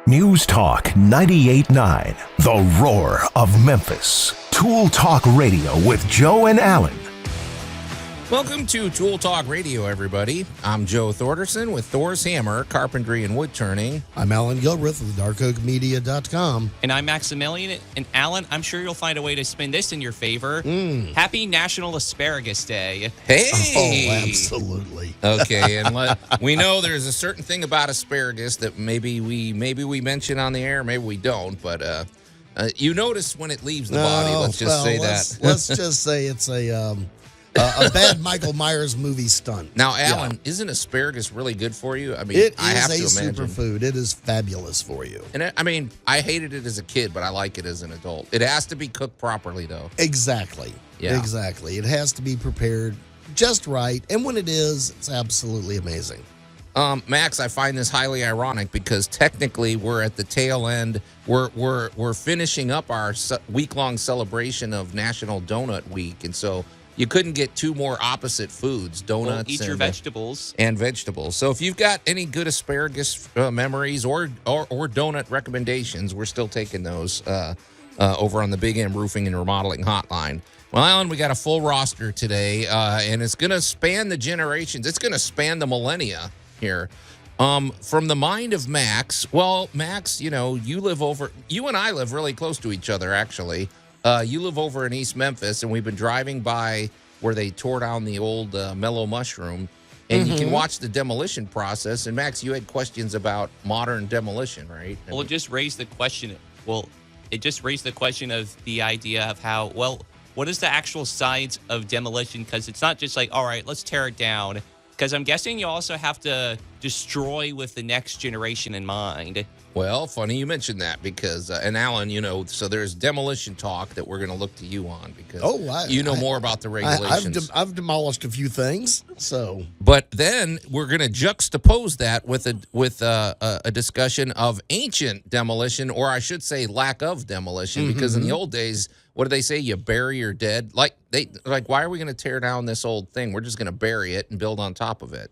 News Talk 98.9, the roar of Memphis. Tool Talk Radio with Joe and Allan. Welcome to Tool Talk Radio, everybody. I'm Joe Thorderson with Thor's Hammer, Carpentry and Wood Turning. I'm Allan Gilbreth with darkoakmedia.com. And I'm Maximilian. And Allan, I'm sure you'll find a way to spin this in your favor. Happy National Asparagus Day. Hey! Oh, absolutely. Okay, and we know there's a certain thing about asparagus that maybe we mention on the air, maybe we don't, but you notice when it leaves the body. Let's just say that. Let's just say it's a bad Michael Myers movie stunt. Now, Allan, isn't asparagus really good for you? I mean, It I have is to a imagine. superfood. It is fabulous for you. And I hated it as a kid, but I like it as an adult. It has to be cooked properly, though. Exactly. Yeah. Exactly. It has to be prepared just right. And when it is, it's absolutely amazing. Max, I find this highly ironic because technically we're at the tail end. We're finishing up our week-long celebration of National Donut Week, and so you couldn't get two more opposite foods, donuts Eat your vegetables. and vegetables. So if you've got any good asparagus memories or donut recommendations, we're still taking those over on the Big M Roofing and Remodeling Hotline. Well, Allan, we got a full roster today, and it's going to span the generations. It's going to span the millennia here. From the mind of Max. Well, Max, you and I live really close to each other, actually. You live over in East Memphis, and we've been driving by where they tore down the old Mellow Mushroom, and you can watch the demolition process. And Max, you had questions about modern demolition, right? Well, it just raised the question. Of the idea of how, what is the actual science of demolition? Because it's not just like, all right, let's tear it down. Because I'm guessing you also have to destroy with the next generation in mind. Well, funny you mentioned that because, and Allan, so there's demolition talk that we're going to look to you on because you know more about the regulations. I've demolished a few things, so. But then we're going to juxtapose that with a discussion of ancient demolition, or I should say lack of demolition, because in the old days, what do they say? You bury your dead. Like why are we going to tear down this old thing? We're just going to bury it and build on top of it.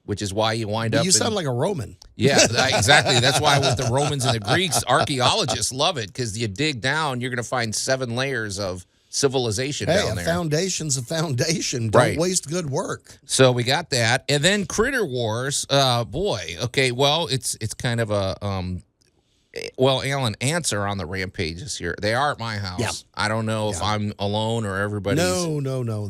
Which is why you wind up. You sound like a Roman. Yeah, exactly. That's why with the Romans and the Greeks, archaeologists love it because you dig down, you're going to find 7 layers of civilization down there. A foundation's a foundation. Don't waste good work. So we got that, and then Critter Wars. Boy, okay. Well, it's kind of a Allan, ants are on the rampages here. They are at my house. Yeah. I don't know if I'm alone or everybody's. No.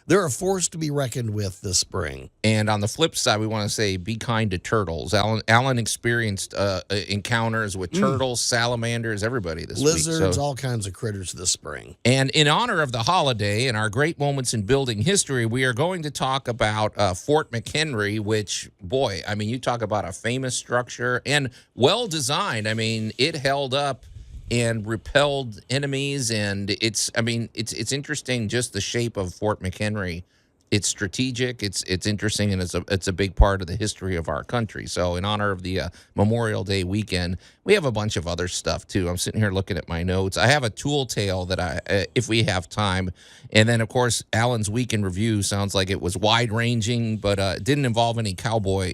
They're a force to be reckoned with this spring. And on the flip side, we want to say be kind to turtles. Allan experienced encounters with turtles, salamanders, everybody this week. Lizards, all kinds of critters this spring. And in honor of the holiday and our great moments in building history, we are going to talk about Fort McHenry, which, boy, I mean, you talk about a famous structure and well-designed. I mean, it held up and repelled enemies, and it's interesting just the shape of Fort McHenry. It's strategic, it's interesting, and it's a big part of the history of our country. So in honor of the Memorial Day weekend, we have a bunch of other stuff too. I'm sitting here looking at my notes. I have a tool tale that if we have time, and then of course Allan's week in review sounds like it was wide ranging, but it didn't involve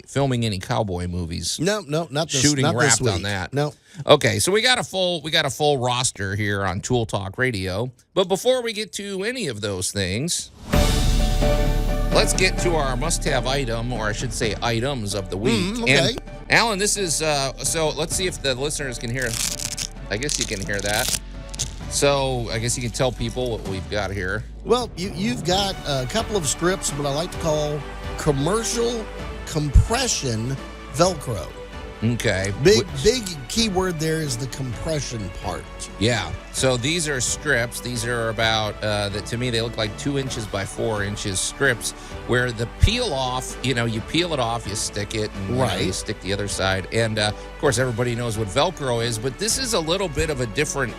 filming any cowboy movies. No, not this. Shooting not wrapped this week. on that. No. Okay, so we got a full roster here on Tool Talk Radio. But before we get to any of those things, let's get to our must-have item, or I should say items of the week. Okay. And Allan, this is so let's see if the listeners can hear. I guess you can hear that. So I guess you can tell people what we've got here. Well, you've got a couple of strips, what I like to call commercial compression Velcro. Okay. Big keyword there is the compression part. Yeah. So these are strips. These are about, to me, they look like 2 inches by 4 inches strips where the peel off, you peel it off, you stick it, and you stick the other side. And, of course, everybody knows what Velcro is, but this is a little bit of a different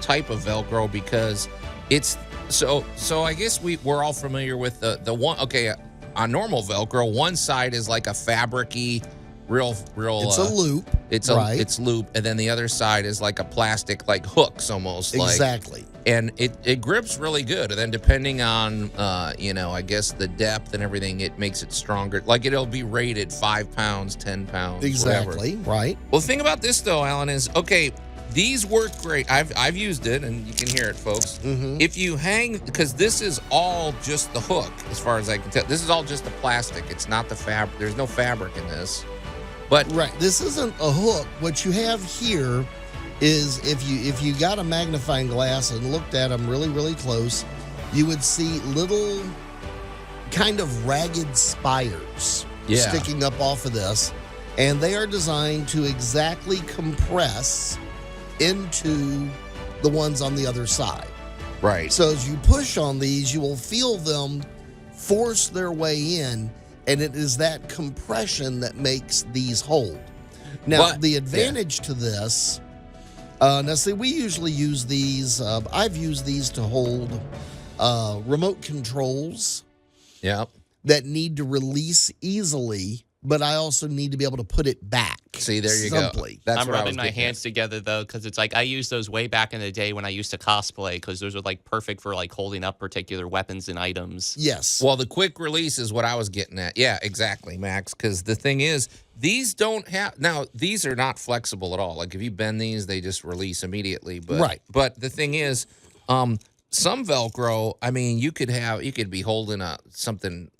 type of Velcro because it's, so I guess we're all familiar with the one, okay, on normal Velcro, one side is like a fabric-y, real. It's a loop. It's loop, and then the other side is like a plastic like hooks almost. Exactly. And it grips really good. And then depending on I guess the depth and everything, it makes it stronger. Like it'll be rated 5 pounds, 10 pounds. Exactly. Whatever. Right. Well, the thing about this though, Alan, is okay. These work great. I've used it, and you can hear it, folks. Mm-hmm. If you hang, because this is all just the hook, as far as I can tell. This is all just the plastic. It's not the fabric. There's no fabric in this. But Right. This isn't a hook. What you have here is if you got a magnifying glass and looked at them really, really close, you would see little kind of ragged spires sticking up off of this. And they are designed to exactly compress into the ones on the other side. right. So as you push on these, you will feel them force their way in, and it is that compression that makes these hold. Now, But- the advantage to this, now see, we usually use these, I've used these to hold remote controls Yeah. that need to release easily, but I also need to be able to put it back. See, there you simply. go. That's I'm what I was rubbing my getting at. hands together though, because it's like I used those way back in the day when I used to cosplay, because those were like perfect for like holding up particular weapons and items. Yes. Well, the quick release is what I was getting at. Yeah, exactly, Max. Because the thing is, these don't have now. These are not flexible at all. Like if you bend these, they just release immediately. But Right. But the thing is, some Velcro. I mean, you could be holding something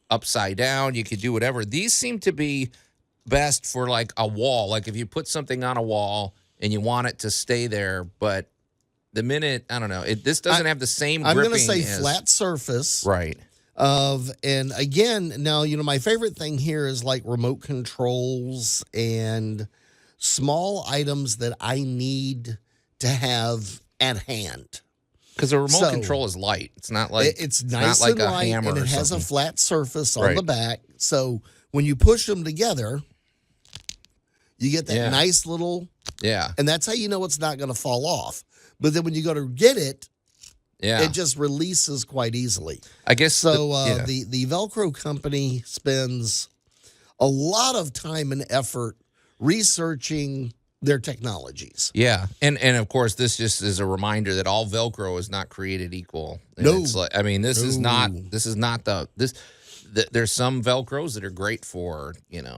upside down. You could do whatever. These seem to be best for like a wall. Like if you put something on a wall and you want it to stay there, but the minute I don't know, this doesn't have the same. I'm going going to to say flat surface. right? And again, now, my favorite thing here is like remote controls and small items that I need to have at hand. Because a remote So, control is light. It's not like It's not nice like and a light, hammer and it or has a something. flat surface on Right. the back. So when you push them together, you get that Yeah. nice little, Yeah, and that's how you know it's not going to fall off. But then when you go to get it, yeah. it just releases quite easily. I guess So yeah. the Velcro company spends a lot of time and effort researching their technologies. Yeah, and of course, this just is a reminder that all Velcro is not created equal. And No. it's like, I mean, this is No. not there's some Velcros that are great for,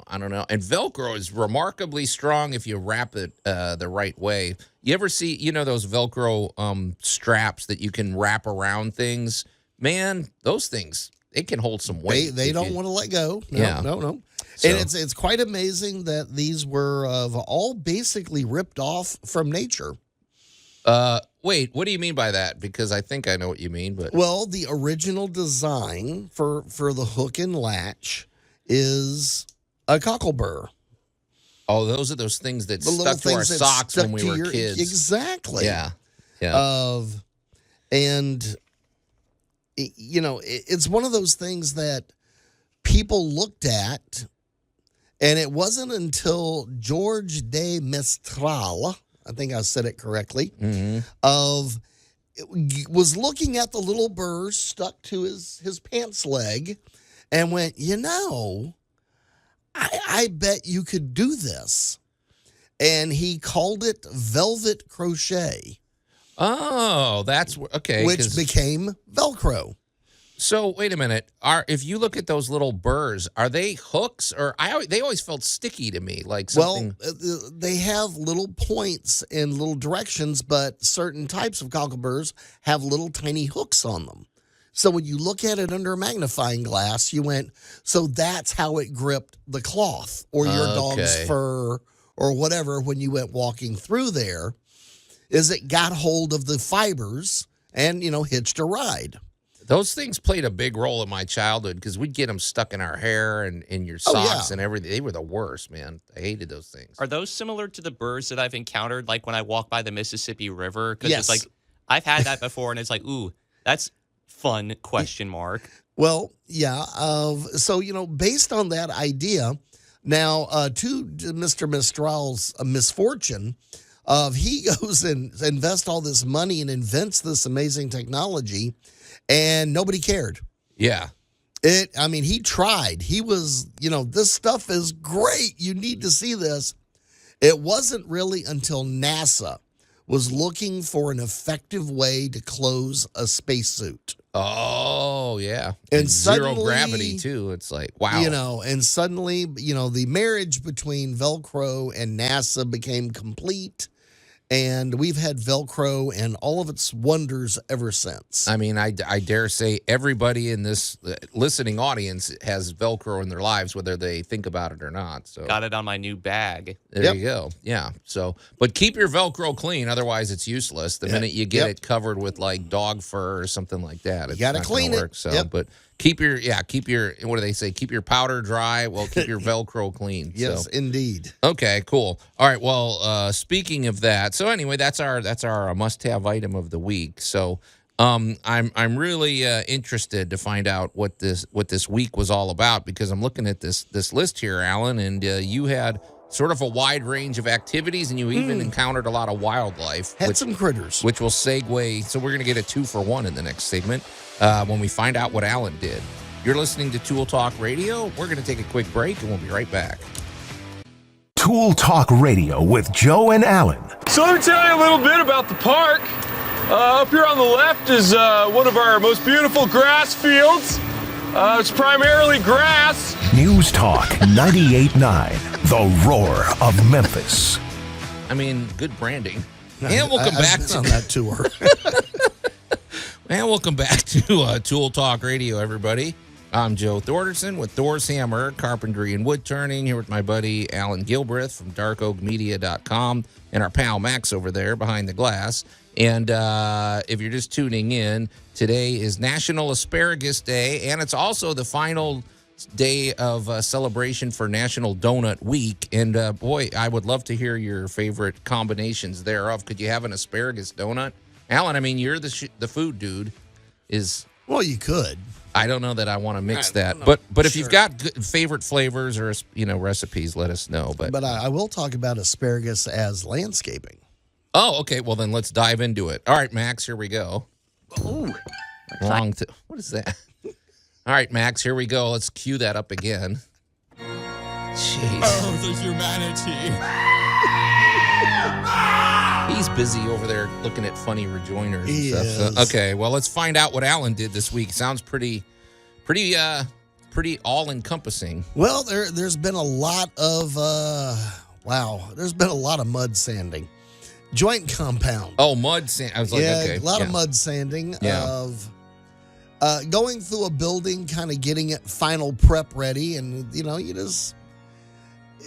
I don't know. And Velcro is remarkably strong if you wrap it the right way. You ever see, those Velcro straps that you can wrap around things? Man, those things, they can hold some weight. They if don't you- want to let go. No, Yeah. no. So- And it's quite amazing that these were all basically ripped off from nature. Wait, what do you mean by that? Because I think I know what you mean, but Well, the original design for the hook and latch is a cockleburr. oh, those are those things that The little stuck to our things that socks stuck when we to were your- kids. Exactly. Yeah, yeah. And it's one of those things that people looked at, and it wasn't until George de Mestral, I think I said it correctly, Mhm. was looking at the little burr stuck to his pants leg and went, I bet you could do this. And he called it velvet crochet, Oh, that's okay. which 'cause- became Velcro. so wait a minute. If you look at those little burrs, are they hooks or they always felt sticky to me, like something. Well, they have little points in little directions, but certain types of cockleburrs have little tiny hooks on them. So when you look at it under a magnifying glass, you went, so that's how it gripped the cloth or your dog's Okay. fur or whatever when you went walking through there, is it got hold of the fibers and, hitched a ride. Those things played a big role in my childhood because we'd get them stuck in our hair and in your Oh, socks yeah. and everything. They were the worst, man. I hated those things. Are those similar to the burrs that I've encountered, like when I walk by the Mississippi River? Because Yes. it's like I've had that before, and it's like, ooh, that's fun? Question mark. Well, yeah. So, based on that idea, now to Mr. Mistral's misfortune, he goes and invests all this money and invents this amazing technology, and nobody cared. Yeah. He tried. He was, this stuff is great. You need to see this. It wasn't really until NASA was looking for an effective way to close a spacesuit. Oh, yeah. And zero suddenly, gravity, too. It's like, wow. And suddenly, the marriage between Velcro and NASA became complete. And we've had Velcro and all of its wonders ever since. I mean, I dare say everybody in this listening audience has Velcro in their lives, whether they think about it or not. So Got it on my new bag. there you go. Yeah. So, but keep your Velcro clean, otherwise it's useless. The minute you get it covered with like dog fur or something like that, it's gotta not clean gonna it. work. So, but keep your what do they say? Keep your powder dry. Well, keep your Velcro clean. Yes, So. indeed. Okay, cool. All right. Well, speaking of that, so anyway, that's our must-have item of the week. So, I'm really interested to find out what this week was all about, because I'm looking at this list here, Allan, and you had sort of a wide range of activities, and you even encountered a lot of wildlife. Had some critters. Which will segue. So we're going to get a 2-for-1 in the next segment when we find out what Allan did. You're listening to Tool Talk Radio. We're going to take a quick break, and we'll be right back. Tool Talk Radio with Joe and Allan. So let me tell you a little bit about the park. Up here on the left is one of our most beautiful grass fields. It's primarily grass. News Talk 98.9, the roar of Memphis. I mean, good branding. And welcome back on that tour. And welcome back to Tool Talk Radio, everybody. I'm Joe Thorderson with Thor's Hammer, Carpentry and Wood Turning, here with my buddy Allan Gilbreth from darkoakmedia.com and our pal Max over there behind the glass. And if you're just tuning in, today is National Asparagus Day, and it's also the final day of celebration for National Donut Week. And boy, I would love to hear your favorite combinations thereof. Could you have an asparagus donut? Allan, I mean, you're the food dude. Well, you could. I don't know that I want to mix that, but if you've got good favorite flavors or recipes, let us know. But I will talk about asparagus as landscaping. Oh, okay. Well, then let's dive into it. All right, Max, here we go. Ooh. What is that? All right, Max, here we go. Let's cue that up again. Jeez. Oh, the humanity. He's busy over there looking at funny rejoinders He and stuff. is. So, okay, well, let's find out what Allan did this week. Sounds pretty all-encompassing. Well, there's been a lot of there's been a lot of mud sanding. Joint compound. Oh, mud sand. I was like, okay. A lot of mud sanding of going through a building, kind of getting it final prep ready, and you just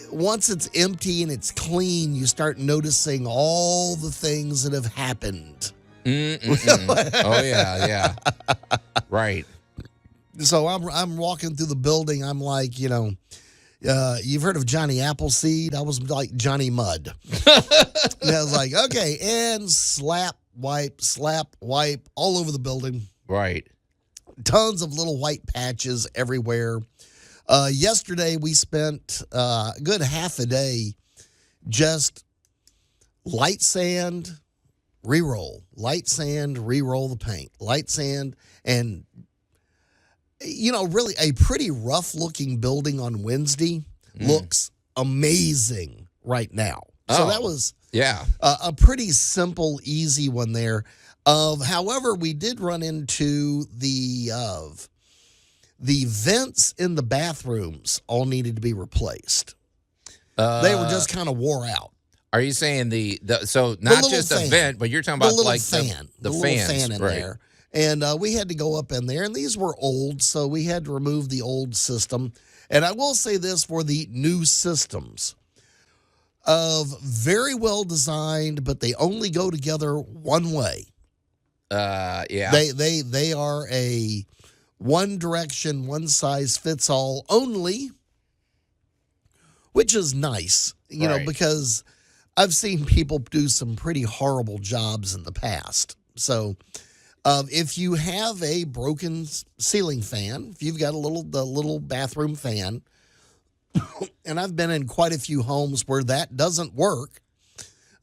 once it's empty and it's clean, you start noticing all the things that have happened. Oh yeah. Right. So I'm walking through the building. I'm like, you've heard of Johnny Appleseed? I was like Johnny Mud. And I was like, okay, and slap, wipe, all over the building. Right. Tons of little white patches everywhere. Yesterday, we spent a good half a day just light sand, re-roll. Light sand, re-roll the paint. Light sand, and, really a pretty rough-looking building on Wednesday looks amazing right now. So that was a pretty simple, easy one there. However, we did run into the vents in the bathrooms all needed to be replaced. They were just kind of wore out. Are you saying so not just a vent, but you're talking about the like fan, the little fans, fan in right. there. And we had to go up in there, and these were old, so we had to remove the old system. And I will say this for the new systems. Very well designed, but they only go together one way. Yeah. They are a one direction, one size fits all only, which is nice, because I've seen people do some pretty horrible jobs in the past. So if you have a broken ceiling fan, if you've got the little bathroom fan, and I've been in quite a few homes where that doesn't work,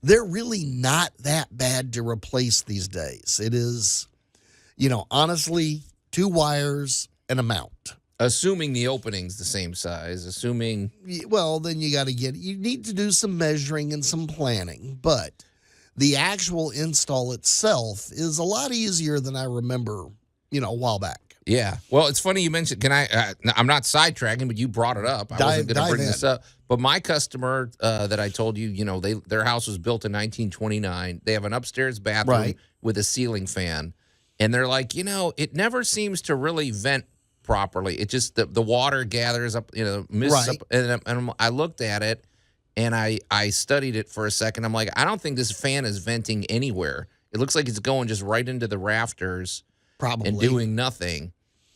they're really not that bad to replace these days. It is, honestly, 2 wires and a mount. Assuming the opening's the same size, assuming. Well, then you need to do some measuring and some planning, but the actual install itself is a lot easier than I remember, a while back. Yeah. Well, it's funny you mentioned, I'm not sidetracking, but you brought it up. I wasn't going to bring this up. But my customer that I told you, their house was built in 1929. They have an upstairs bathroom with a ceiling fan. And they're like, it never seems to really vent properly. It just, the water gathers up, mists up. And I looked at it and I studied it for a second. I'm like, I don't think this fan is venting anywhere. It looks like it's going just right into the rafters. Probably. And doing nothing.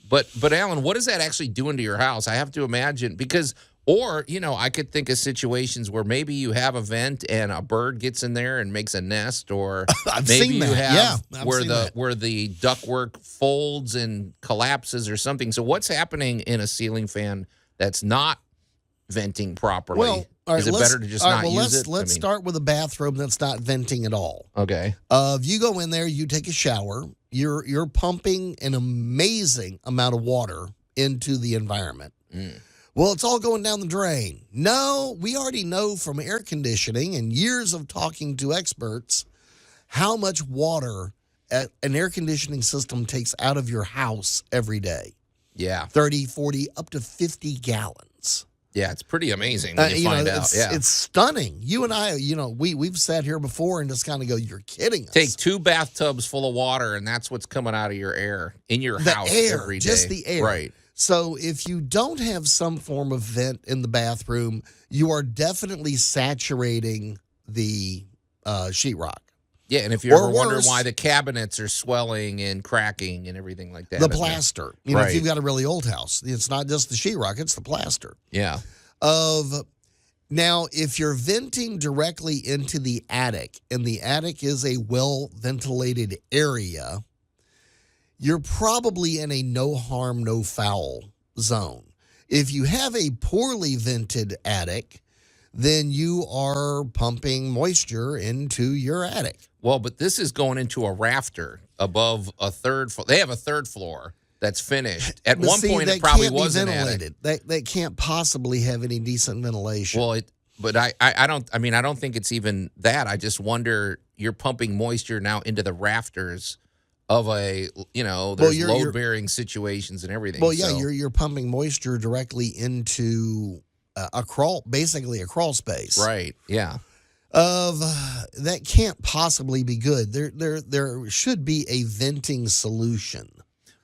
But Allan, what is that actually doing to your house? I have to imagine because, I could think of situations where maybe you have a vent and a bird gets in there and makes a nest, or I've maybe seen you that. have Yeah, where the ductwork folds and collapses or something. So what's happening in a ceiling fan that's not venting properly? Well, all right, is it better to just not use it? Let's start with a bathroom that's not venting at all. Okay. If you go in there, you take a shower, you're pumping an amazing amount of water into the environment. Well, it's all going down the drain. No, we already know from air conditioning and years of talking to experts how much water an air conditioning system takes out of your house every day. Yeah. 30, 40, up to 50 gallons. Yeah, it's pretty amazing when you find out. It's stunning. You and I, we've sat here before and just kind of go, you're kidding us. Take 2 bathtubs full of water, and that's what's coming out of your air in your house every day. Just the air. Right. So if you don't have some form of vent in the bathroom, you are definitely saturating the sheetrock. Yeah, and if you ever wonder why the cabinets are swelling and cracking and everything like that. The plaster. If you've got a really old house, it's not just the sheetrock, it's the plaster. Yeah. Now, if you're venting directly into the attic, and the attic is a well-ventilated area, you're probably in a no harm, no foul zone. If you have a poorly vented attic, then you are pumping moisture into your attic. Well, but this is going into a rafter above a third floor. They have a third floor that's finished. At one point, it probably wasn't ventilated. That can't possibly have any decent ventilation. Well, I don't think it's even that. I just wonder, you're pumping moisture now into the rafters of there's load-bearing situations and everything. Well, yeah, you're pumping moisture directly into basically a crawl space. Right, yeah. That can't possibly be good. There should be a venting solution.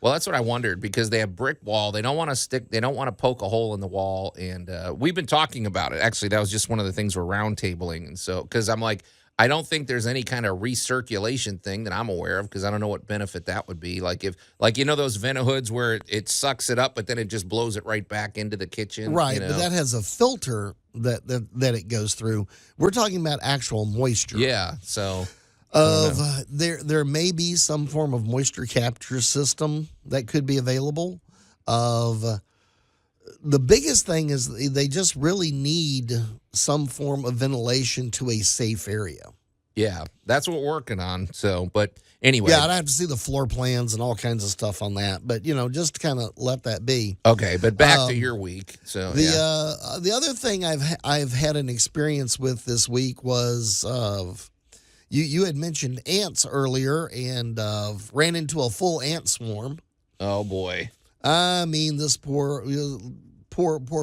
Well, that's what I wondered, because they have brick wall. They don't want to poke a hole in the wall. And we've been talking about it. Actually, that was just one of the things we're roundtabling. And so, because I'm like, I don't think there's any kind of recirculation thing that I'm aware of, because I don't know what benefit that would be. Like those Ventahoods where it sucks it up, but then it just blows it right back into the kitchen. Right, but that has a filter that it goes through. We're talking about actual moisture. Yeah, so there may be some form of moisture capture system that could be available. The biggest thing is they just really need some form of ventilation to a safe area. Yeah, that's what we're working on. So, but anyway. Yeah, I'd have to see the floor plans and all kinds of stuff on that. But, just kind of let that be. Okay, but back to your week. So the other thing I've had an experience with this week was you had mentioned ants earlier, and ran into a full ant swarm. Oh, boy. I mean, this poor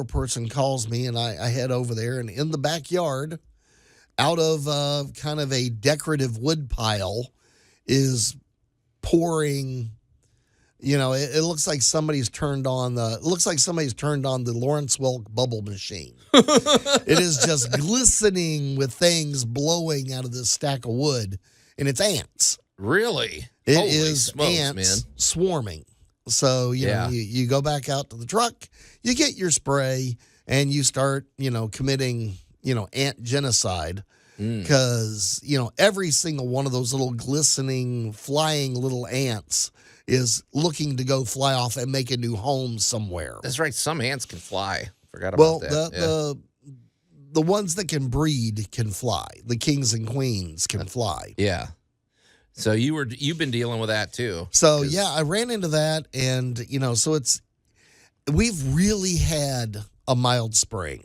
person calls me, and I head over there, and in the backyard, out of kind of a decorative wood pile, is pouring. It looks like somebody's turned on the Lawrence Welk bubble machine. It is just glistening with things blowing out of this stack of wood, and it's ants. Really? It Holy is smokes, ants man. swarming. So, you go back out to the truck, you get your spray, and you start, committing, ant genocide. Because, every single one of those little glistening, flying little ants is looking to go fly off and make a new home somewhere. That's right. Some ants can fly. Forgot about that. The ones that can breed can fly. The kings and queens can fly. Yeah. So you've been dealing with that too. So yeah, I ran into that, and so we've really had a mild spring.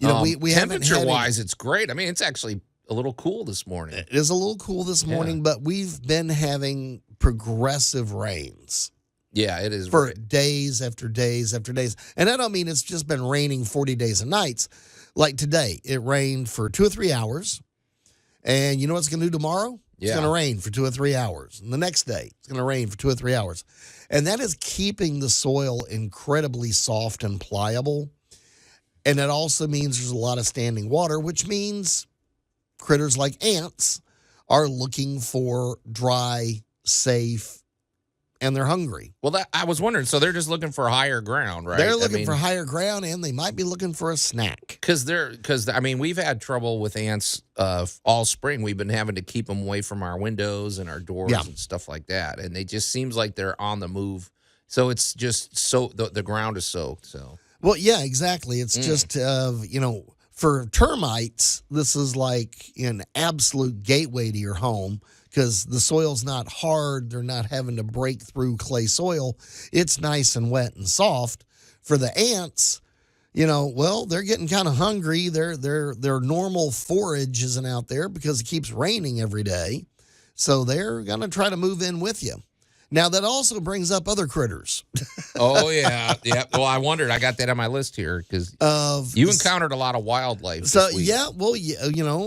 We haven't had temperature-wise, it's great. I mean, it's actually a little cool this morning. It is a little cool this morning, but we've been having progressive rains. Yeah, it is. For days after days after days. And I don't mean it's just been raining 40 days and nights. Like today, it rained for 2 or 3 hours. And you know what it's going to do tomorrow? It's going to rain for 2 or 3 hours. And the next day, it's going to rain for 2 or 3 hours. And that is keeping the soil incredibly soft and pliable. And it also means there's a lot of standing water, which means critters like ants are looking for dry, safe, and they're hungry. Well, I was wondering, so they're just looking for higher ground, right? They're looking for higher ground, and they might be looking for a snack. Because I mean, we've had trouble with ants all spring. We've been having to keep them away from our windows and our doors and stuff like that. And it just seems like they're on the move. So it's just the ground is soaked. So well, yeah, exactly. It's just for termites, this is like an absolute gateway to your home. Because the soil's not hard, they're not having to break through clay soil. It's nice and wet and soft. For the ants, they're getting kind of hungry. Their normal forage isn't out there because it keeps raining every day. So they're going to try to move in with you. Now, that also brings up other critters. Oh, yeah. Yeah. Well, I wondered. I got that on my list here because you encountered a lot of wildlife. So, yeah. Well,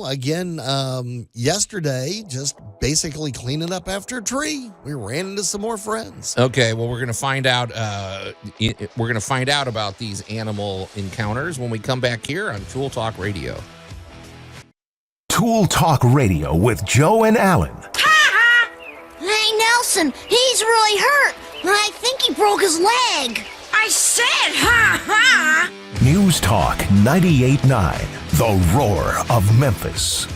again, yesterday, just basically cleaning up after a tree, we ran into some more friends. Okay. Well, we're going to find out. We're going to find out about these animal encounters when we come back here on Tool Talk Radio. Tool Talk Radio with Joe and Allan. Hey, Nelson, he's really hurt. I think he broke his leg. I said, ha! News Talk 98.9, the roar of Memphis.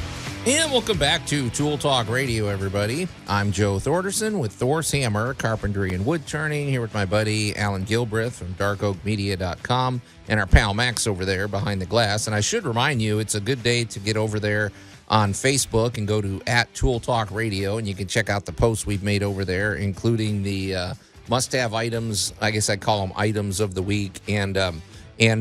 And welcome back to Tool Talk Radio, everybody. I'm Joe Thorderson with Thor's Hammer, Carpentry and Wood Turning, here with my buddy Allan Gilbreth from darkoakmedia.com and our pal Max over there behind the glass. And I should remind you, it's a good day to get over there on Facebook and go to @ToolTalkRadio, and you can check out the posts we've made over there, including the must-have items. I guess I call them items of the week, and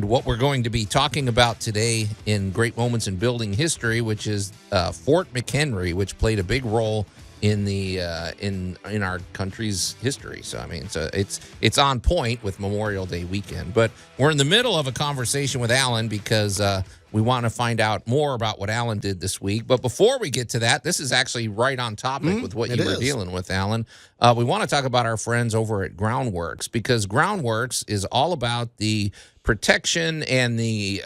what we're going to be talking about today in Great Moments in Building History, which is Fort McHenry, which played a big role in the in our country's history. So I mean, it's on point with Memorial Day weekend. But we're in the middle of a conversation with Allan because we want to find out more about what Allan did this week. But before we get to that, this is actually right on topic with what you were dealing with, Allan. We want to talk about our friends over at Groundworks, because Groundworks is all about the protection and the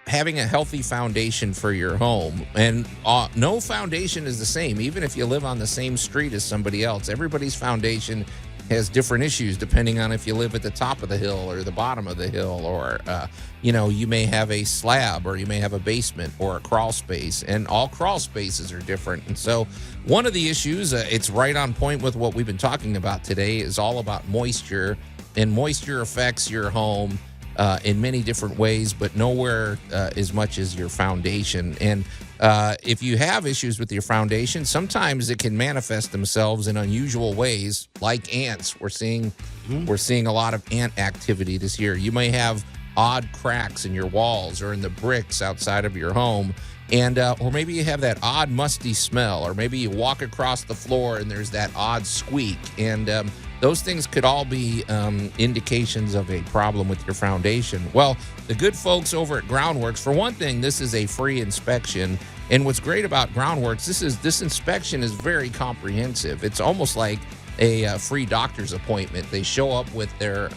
having a healthy foundation for your home. And no foundation is the same, even if you live on the same street as somebody else. Everybody's foundation has different issues depending on if you live at the top of the hill or the bottom of the hill, or you may have a slab, or you may have a basement or a crawl space, and all crawl spaces are different. And so one of the issues, it's right on point with what we've been talking about today, is all about moisture. And moisture affects your home in many different ways, but nowhere as much as your foundation. And if you have issues with your foundation, sometimes it can manifest themselves in unusual ways, like ants. We're seeing a lot of ant activity this year. You may have odd cracks in your walls or in the bricks outside of your home, and or maybe you have that odd musty smell, or maybe you walk across the floor and there's that odd squeak, and those things could all be indications of a problem with your foundation. Well, the good folks over at Groundworks, for one thing, this is a free inspection. And what's great about Groundworks, this inspection is very comprehensive. It's almost like a free doctor's appointment. They show up with their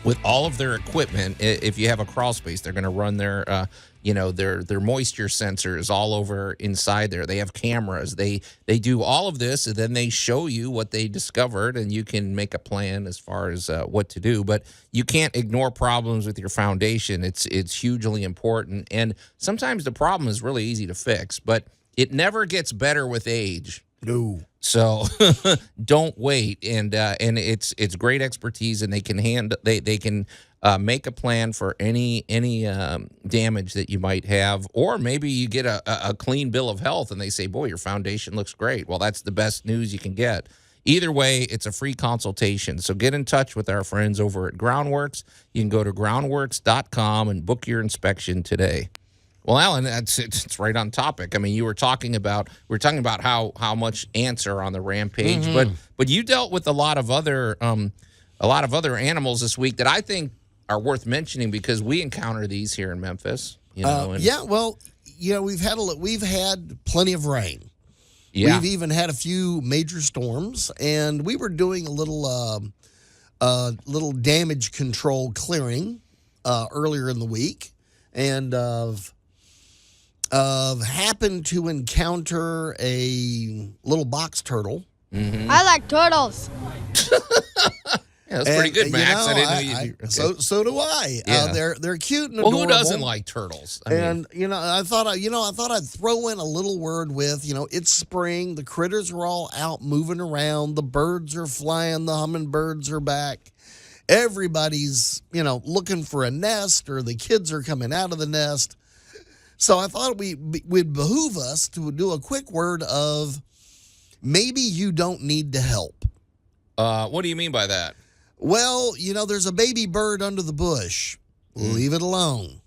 with all of their equipment. If you have a crawl space, they're going to run their their moisture sensors all over inside there. They have cameras. They do all of this, and then they show you what they discovered, and you can make a plan as far as what to do. But you can't ignore problems with your foundation. It's hugely important, and sometimes the problem is really easy to fix, but it never gets better with age. No. So don't wait, and it's great expertise, and they can Make a plan for any damage that you might have, or maybe you get a clean bill of health and they say, boy, your foundation looks great. Well, that's the best news you can get. Either way, it's a free consultation. So get in touch with our friends over at Groundworks. You can go to groundworks.com and book your inspection today. Well, Allan, it's right on topic. I mean, we were talking about how much ants are on the rampage, but you dealt with a lot of other animals this week that I think are worth mentioning because we encounter these here in Memphis. We've had plenty of rain. Yeah. We've even had a few major storms, and we were doing a little damage control clearing earlier in the week, and happened to encounter a little box turtle. Mm-hmm. I like turtles. Yeah, that's pretty good, Max. I didn't know you. Okay. So do I. Yeah. They're cute and adorable. Well, who doesn't like turtles? I thought I'd throw in a little word with, it's spring. The critters are all out moving around. The birds are flying. The hummingbirds are back. Everybody's, looking for a nest, or the kids are coming out of the nest. So I thought would behoove us to do a quick word of maybe you don't need to help. What do you mean by that? Well, there's a baby bird under the bush. Leave it alone.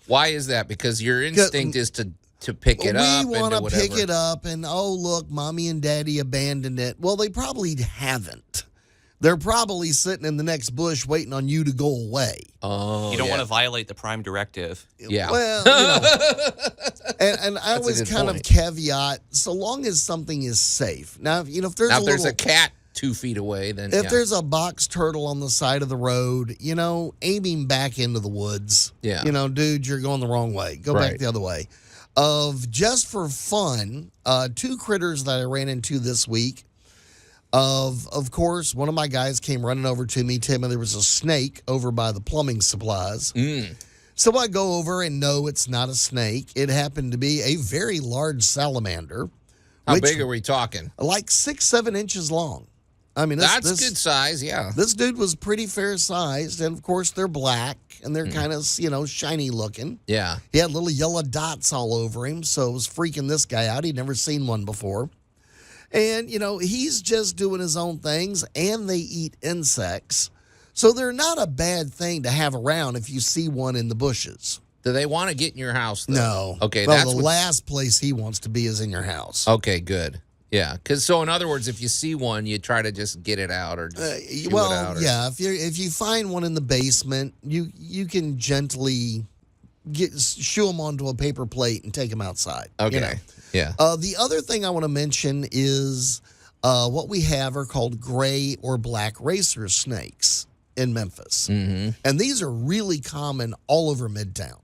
Why is that? Because your instinct is to pick it up. We want to pick it up and, oh, look, mommy and daddy abandoned it. Well, they probably haven't. They're probably sitting in the next bush waiting on you to go away. Oh, you don't want to violate the prime directive. Yeah. Well, and I always kind of caveat, so long as something is safe. Now, if there's a cat 2 feet away, then if there's a box turtle on the side of the road, aim him back into the woods. Yeah. Dude, you're going the wrong way. Go back the other way. Just for fun, 2 critters that I ran into this week. Of course, one of my guys came running over to me, Tim, and there was a snake over by the plumbing supplies. So I go over and no, it's not a snake. It happened to be a very large salamander. How big are we talking? Like 6-7 inches long. I mean, that's good size, yeah. This dude was pretty fair sized, and of course they're black and they're kind of shiny looking. Yeah, he had little yellow dots all over him, so it was freaking this guy out. He'd never seen one before, and he's just doing his own things, and they eat insects, so they're not a bad thing to have around if you see one in the bushes. Do they want to get in your house, though? No. Okay, well, the last place he wants to be is in your house. Okay, good. Yeah, so in other words, if you see one, you try to just get it out or just shoo it out. Yeah, if you find one in the basement, you can gently shoo them onto a paper plate and take them outside. Okay, yeah. The other thing I want to mention is what we have are called gray or black racer snakes in Memphis, and these are really common all over Midtown.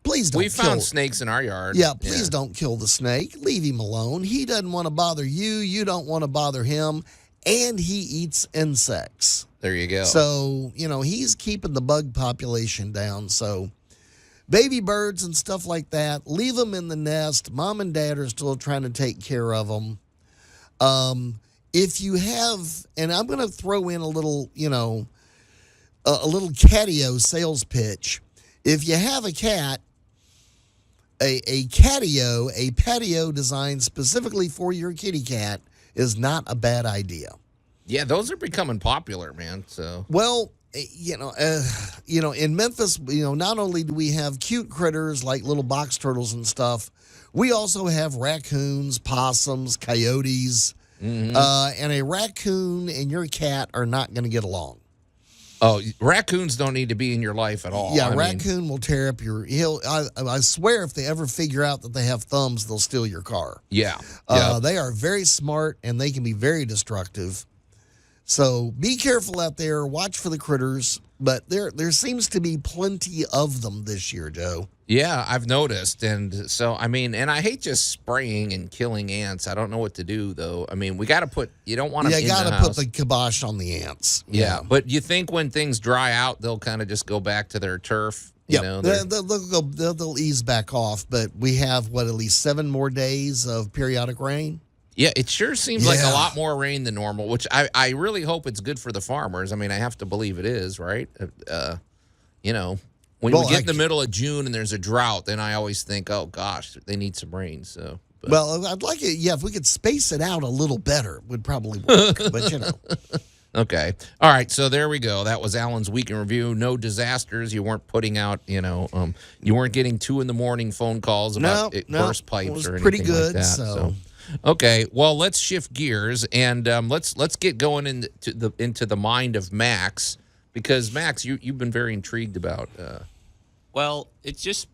Please don't. We found snakes in our yard. Yeah, please don't kill the snake. Leave him alone. He doesn't want to bother you. You don't want to bother him. And he eats insects. There you go. So, he's keeping the bug population down. So, baby birds and stuff like that, leave them in the nest. Mom and dad are still trying to take care of them. If you have, and I'm going to throw in a little, a little catio sales pitch. If you have a cat, a patio designed specifically for your kitty cat is not a bad idea. Yeah, those are becoming popular, man. So well, in Memphis, not only do we have cute critters like little box turtles and stuff, we also have raccoons, possums, coyotes, and a raccoon and your cat are not going to get along. Oh, raccoons don't need to be in your life at all. Yeah, raccoon will tear up your. I swear, if they ever figure out that they have thumbs, they'll steal your car. Yeah, they are very smart and they can be very destructive. So be careful out there. Watch for the critters. But there seems to be plenty of them this year, Joe. Yeah, I've noticed. And so, and I hate just spraying and killing ants. I don't know what to do, though. We got to you don't want them in the house. You got to put the kibosh on the ants. Yeah, but you think when things dry out, they'll kind of just go back to their turf? Yeah, they'll ease back off. But we have, at least 7 more days of periodic rain? Yeah, it sure seems like a lot more rain than normal, which I really hope it's good for the farmers. I mean, I have to believe it is, right? You know, when we get in the middle of June and there's a drought, then I always think, oh, gosh, they need some rain. So, well, I'd like it. Yeah, if we could space it out a little better, it would probably work. But, you know. Okay. All right. So there we go. That was Allan's week in review. No disasters. You weren't putting out, you weren't getting 2 a.m. phone calls about burst pipes or anything pretty good, like that. So. Okay. Well, let's shift gears and let's get going into the mind of Max, because Max, you've been very intrigued about. Well, it's just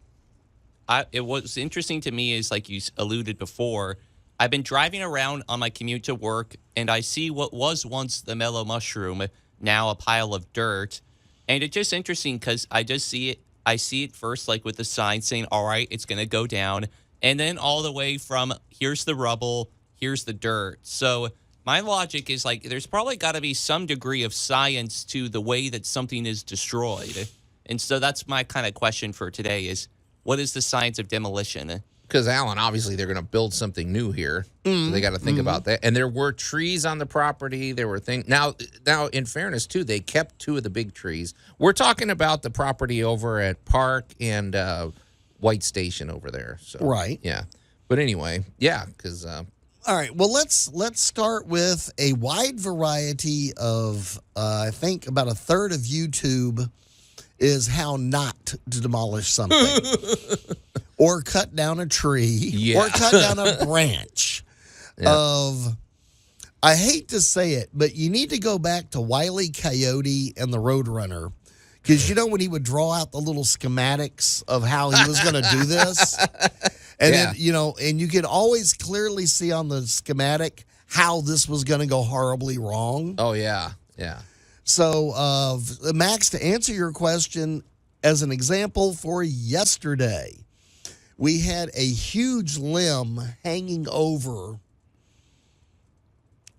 it was interesting to me is like you alluded before. I've been driving around on my commute to work, and I see what was once the mellow mushroom, now a pile of dirt. And it's just interesting because I just see it. I see it first, like with the sign saying, all right, it's going to go down. And then all the way from here's the rubble, here's the dirt. So my logic is like there's probably got to be some degree of science to the way that something is destroyed. And so that's my kind of question for today is, what is the science of demolition? Because, Allan, obviously they're going to build something new here. So they got to think about that. And there were trees on the property. There were things. Now, in fairness, too, they kept 2 of the big trees. We're talking about the property over at Park and White Station over there. So, right. Yeah. But anyway, yeah, because... all right. Well, let's start with a wide variety of, I think about a third of YouTube is how not to demolish something. Or cut down a tree, or cut down a branch of, I hate to say it, but you need to go back to Wile E. Coyote and the Roadrunner, because when he would draw out the little schematics of how he was going to do this, and then, and you could always clearly see on the schematic how this was going to go horribly wrong. Oh, yeah, yeah. So, Max, to answer your question, as an example for yesterday, we had a huge limb hanging over.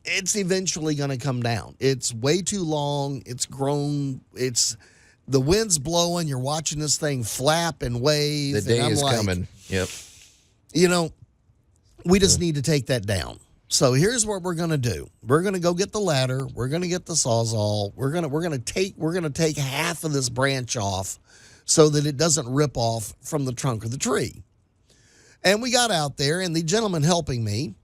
It's eventually going to come down. It's way too long. It's grown. The wind's blowing. You're watching this thing flap and wave. The day is coming. Yep. We just need to take that down. So here's what we're going to do. We're going to go get the ladder. We're going to get the Sawzall. We're going to take half of this branch off so that it doesn't rip off from the trunk of the tree. And we got out there, and the gentleman helping me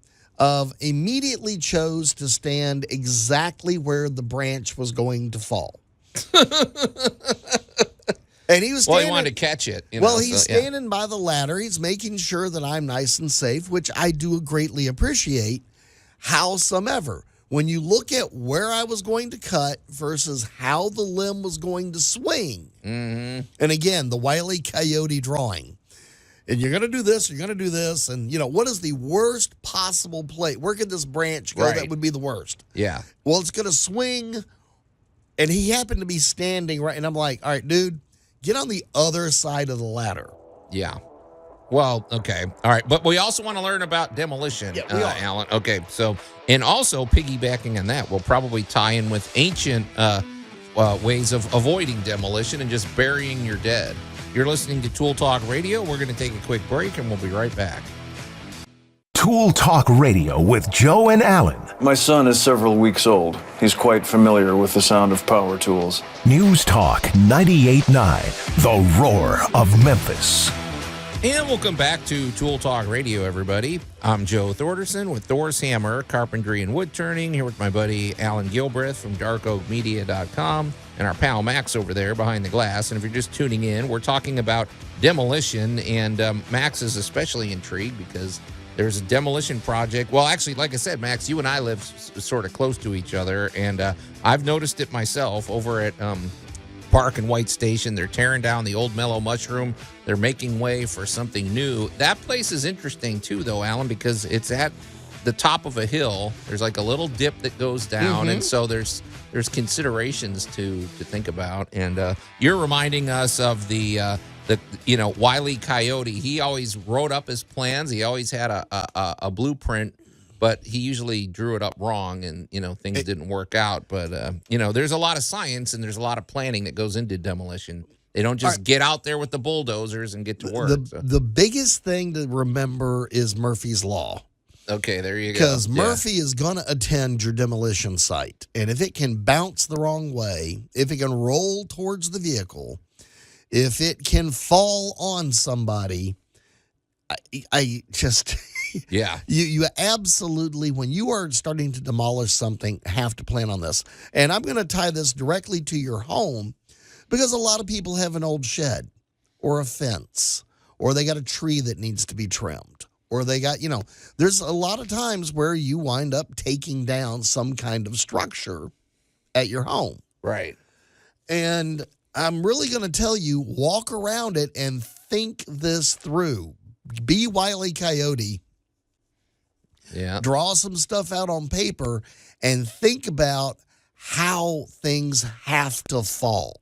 immediately chose to stand exactly where the branch was going to fall. And he was standing, he wanted to catch it. He's standing by the ladder. He's making sure that I'm nice and safe, which I do greatly appreciate. Howsomever, when you look at where I was going to cut versus how the limb was going to swing, and again, the Wile E. Coyote drawing, and you're going to do this, you're going to do this, and, what is the worst possible place? Where could this branch go that would be the worst? Yeah. Well, it's going to swing, and he happened to be standing right, and I'm like, all right, dude, get on the other side of the ladder. Yeah. Well, okay. All right. But we also want to learn about demolition, Allan. Okay. So, and also piggybacking on that, we'll probably tie in with ancient ways of avoiding demolition and just burying your dead. You're listening to Tool Talk Radio. We're going to take a quick break, and we'll be right back. Tool Talk Radio with Joe and Allan. My son is several weeks old. He's quite familiar with the sound of power tools. News Talk 98.9, the roar of Memphis. And welcome back to Tool Talk Radio, everybody. I'm Joe Thorderson with Thor's Hammer, Carpentry and Wood Turning, here with my buddy Allan Gilbreth from darkoakmedia.com and our pal Max over there behind the glass. And if you're just tuning in, we're talking about demolition, and Max is especially intrigued because there's a demolition project. Well, actually, like I said, Max, you and I live sort of close to each other, and I've noticed it myself over at Park and White Station. They're tearing down the old mellow mushroom. They're making way for something new. That place is interesting too, though, Allan, because it's at the top of a hill. There's like a little dip that goes down, and so there's considerations to think about. And you're reminding us of the Wile E. Coyote. He always wrote up his plans. He always had a blueprint, but he usually drew it up wrong, and, things didn't work out. But, there's a lot of science and there's a lot of planning that goes into demolition. They don't just get out there with the bulldozers and get to work. The biggest thing to remember is Murphy's Law. Okay, there you go. Because Murphy is going to attend your demolition site. And if it can bounce the wrong way, if it can roll towards the vehicle, if it can fall on somebody, I just... Yeah. You absolutely, when you are starting to demolish something, have to plan on this. And I'm going to tie this directly to your home because a lot of people have an old shed or a fence, or they got a tree that needs to be trimmed, or they got, there's a lot of times where you wind up taking down some kind of structure at your home. Right. And I'm really going to tell you, walk around it and think this through. Be Wile E. Coyote. Yeah. Draw some stuff out on paper and think about how things have to fall.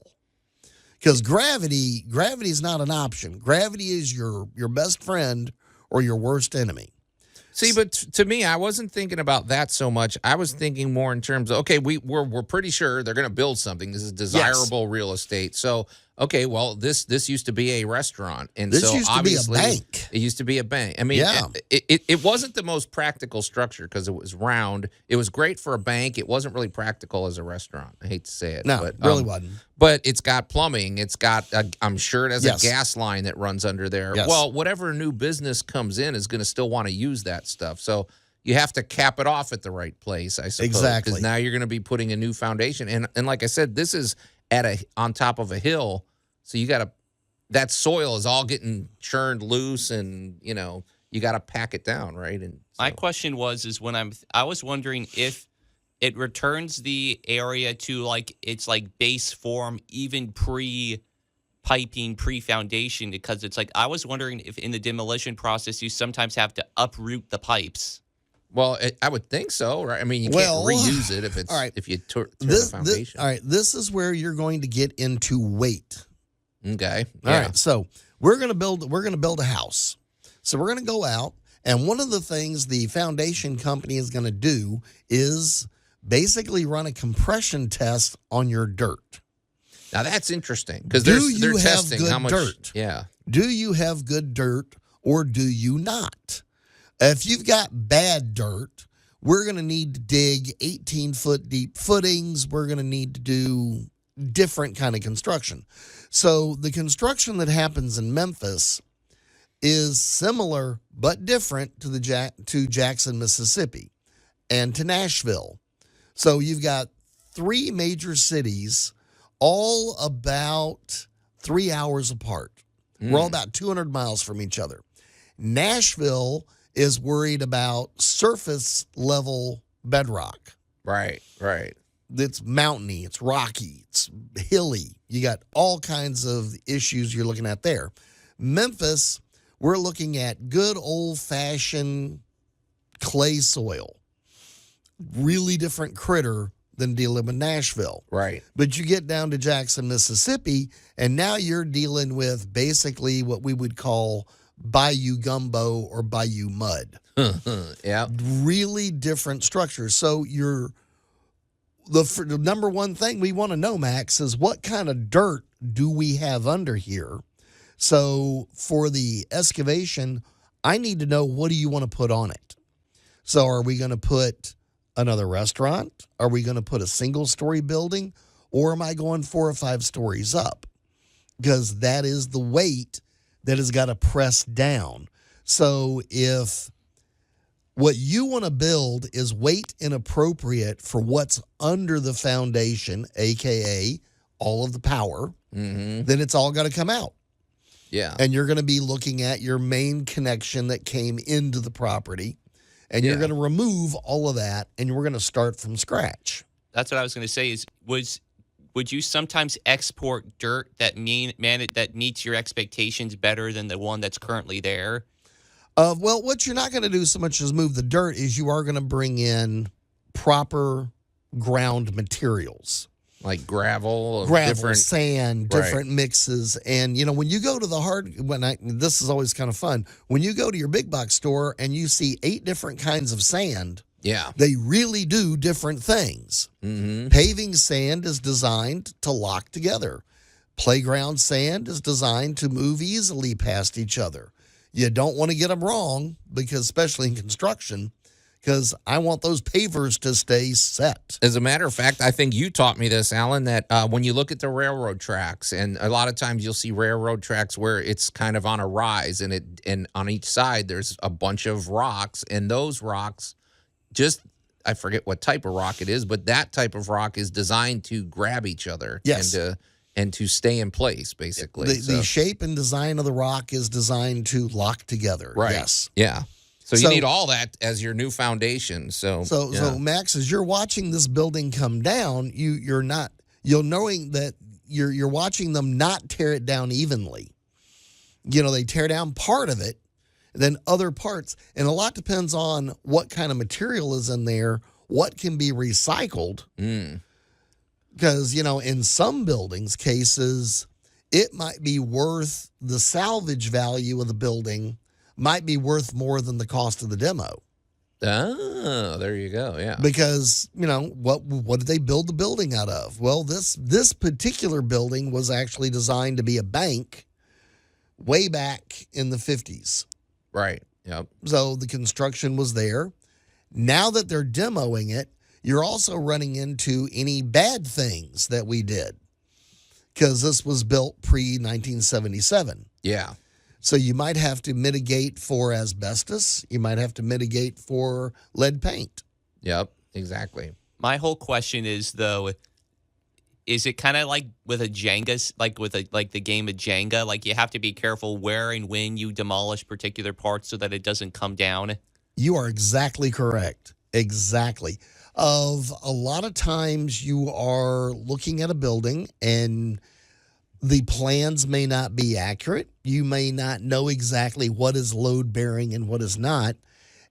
Because gravity is not an option. Gravity is your best friend or your worst enemy. See, but to me, I wasn't thinking about that so much. I was thinking more in terms of, okay, we're pretty sure they're going to build something. This is desirable real estate. So, okay, well, this used to be a restaurant, and this so used to be a bank. It used to be a bank. I mean, it wasn't the most practical structure because it was round. It was great for a bank. It wasn't really practical as a restaurant. I hate to say it. No, but, really wasn't. But it's got plumbing. It's got, I'm sure it has Yes. a gas line that runs under there. Yes. Well, whatever new business comes in is going to still want to use that stuff. So you have to cap it off at the right place, I suppose. Exactly. Because now you're going to be putting a new foundation. And like I said, this is on top of a hill. So you got to, that soil is all getting churned loose, and, you got to pack it down, right? And so. My question was I was wondering if it returns the area to its base form, even pre-piping, pre-foundation, because it's I was wondering if in the demolition process you sometimes have to uproot the pipes. Well, I would think so, right? I mean, you can't reuse it if it's all right. if you tear the foundation. All right, this is where you're going to get into weight. Okay. All right, so we're gonna build a house. So we're gonna go out, and one of the things the foundation company is gonna do is basically run a compression test on your dirt. Now that's interesting because they're have testing good how much dirt? Yeah. Do you have good dirt or do you not? If you've got bad dirt, we're going to need to dig 18-foot deep footings. We're going to need to do different kind of construction. So the construction that happens in Memphis is similar but different to Jackson, Mississippi, and to Nashville. So you've got 3 major cities, all about 3 hours apart. We're all about 200 miles from each other. Nashville is worried about surface level bedrock. Right. It's mountainy, it's rocky, it's hilly. You got all kinds of issues you're looking at there. Memphis, we're looking at good old-fashioned clay soil. Really different critter than dealing with Nashville. Right. But you get down to Jackson, Mississippi, and now you're dealing with basically what we would call bayou gumbo or bayou mud. Yeah. Really different structures. So the number one thing we want to know, Max, is what kind of dirt do we have under here? So for the excavation, I need to know, what do you want to put on it? So are we going to put another restaurant? Are we going to put a single-story building? Or am I going 4 or 5 stories up? Because that is the weight that has got to press down. So if what you want to build is weight inappropriate for what's under the foundation, a.k.a. all of the power, then it's all got to come out. Yeah. And you're going to be looking at your main connection that came into the property, and you're going to remove all of that, and we're going to start from scratch. That's what I was going to say is, would you sometimes export dirt that meets your expectations better than the one that's currently there? Well, what you're not going to do so much as move the dirt is you are going to bring in proper ground materials. Like gravel, different sand, different mixes. And, when you go to this is always kind of fun. When you go to your big box store and you see 8 different kinds of sand, they really do different things. Paving sand is designed to lock together. Playground sand is designed to move easily past each other. You don't want to get them wrong, because especially in construction, because I want those pavers to stay set. As a matter of fact, I think you taught me this, Alan, that when you look at the railroad tracks, and a lot of times you'll see railroad tracks where it's kind of on a rise, and on each side there's a bunch of rocks, and those rocks I forget what type of rock it is, but that type of rock is designed to grab each other. Yes. And to stay in place, basically. The shape and design of the rock is designed to lock together. Right. Yes. Yeah. So you need all that as your new foundation. So Max, as you're watching this building come down, you're knowing that you're watching them not tear it down evenly. They tear down part of it, then other parts, and a lot depends on what kind of material is in there, what can be recycled. Because, in some buildings cases, it might be worth the salvage value of the building might be worth more than the cost of the demo. Oh, there you go. Yeah. Because, what did they build the building out of? Well, this particular building was actually designed to be a bank way back in the 50s. Right. Yep. So the construction was there. Now that they're demoing it, you're also running into any bad things that we did, because this was built pre-1977. Yeah. So you might have to mitigate for asbestos. You might have to mitigate for lead paint. Yep, exactly. My whole question is, though, is it kind of like with a Jenga, like the game of Jenga? Like, you have to be careful where and when you demolish particular parts so that it doesn't come down? You are exactly correct. Exactly. A lot of times you are looking at a building and the plans may not be accurate. You may not know exactly what is load bearing and what is not.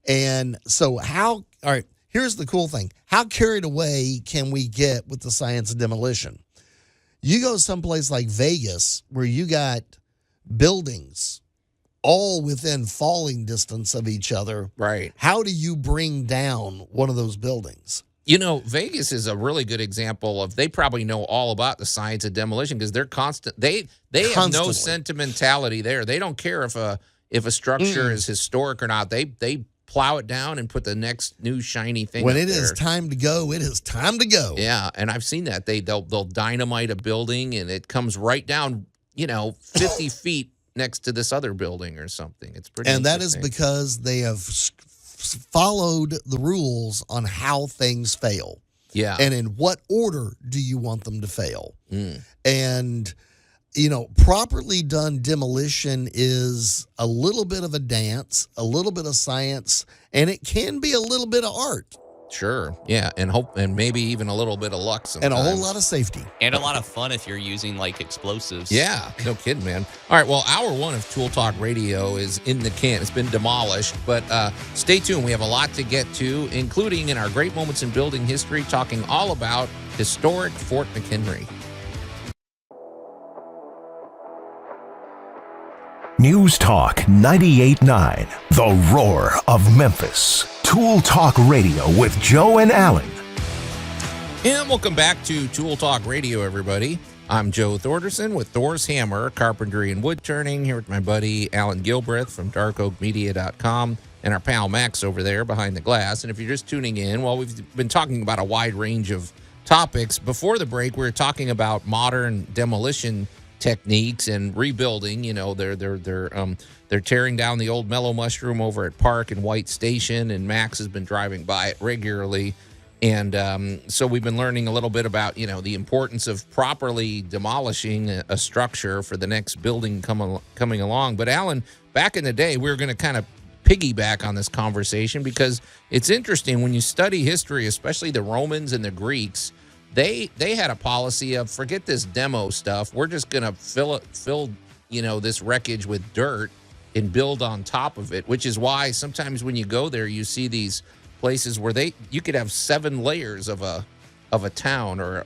And so all right, here's the cool thing. How carried away can we get with the science of demolition? You go someplace like Vegas where you got buildings all within falling distance of each other. Right. How do you bring down one of those buildings? Vegas is a really good example of, they probably know all about the science of demolition, because they're constant. They have no sentimentality there. They don't care if a structure is historic or not. They plow it down and put the next new shiny thing. When it is time to go, it is time to go. Yeah, and I've seen that. They'll dynamite a building and it comes right down, 50 feet next to this other building or something. It's pretty. And that is because they have followed the rules on how things fail. Yeah. And in what order do you want them to fail? And, properly done demolition is a little bit of a dance, a little bit of science, and it can be a little bit of art. Sure. Yeah. And maybe even a little bit of luck sometimes. And a whole lot of safety. And a lot of fun if you're using explosives. Yeah. No kidding, man. All right. Well, hour one of Tool Talk Radio is in the can. It's been demolished, but stay tuned. We have a lot to get to, including in our Great Moments in Building History, talking all about historic Fort McHenry. News Talk 98.9, The Roar of Memphis. Tool Talk Radio with Joe and Allan. And welcome back to Tool Talk Radio, everybody. I'm Joe Thorderson with Thor's Hammer, Carpentry and Wood Turning, here with my buddy Allan Gilbreth from darkoakmedia.com and our pal Max over there behind the glass. And if you're just tuning in, well, we've been talking about a wide range of topics. Before the break, we were talking about modern demolition techniques and rebuilding. They're tearing down the old Mellow Mushroom over at Park and White Station, and Max has been driving by it regularly. And so we've been learning a little bit about, the importance of properly demolishing a structure for the next building coming along. But Allan, back in the day, we were going to kind of piggyback on this conversation, because it's interesting when you study history, especially the Romans and the Greeks. They had a policy of, forget this demo stuff. We're just going to fill this wreckage with dirt and build on top of it, which is why sometimes when you go there, you see these places where you could have 7 layers of a town or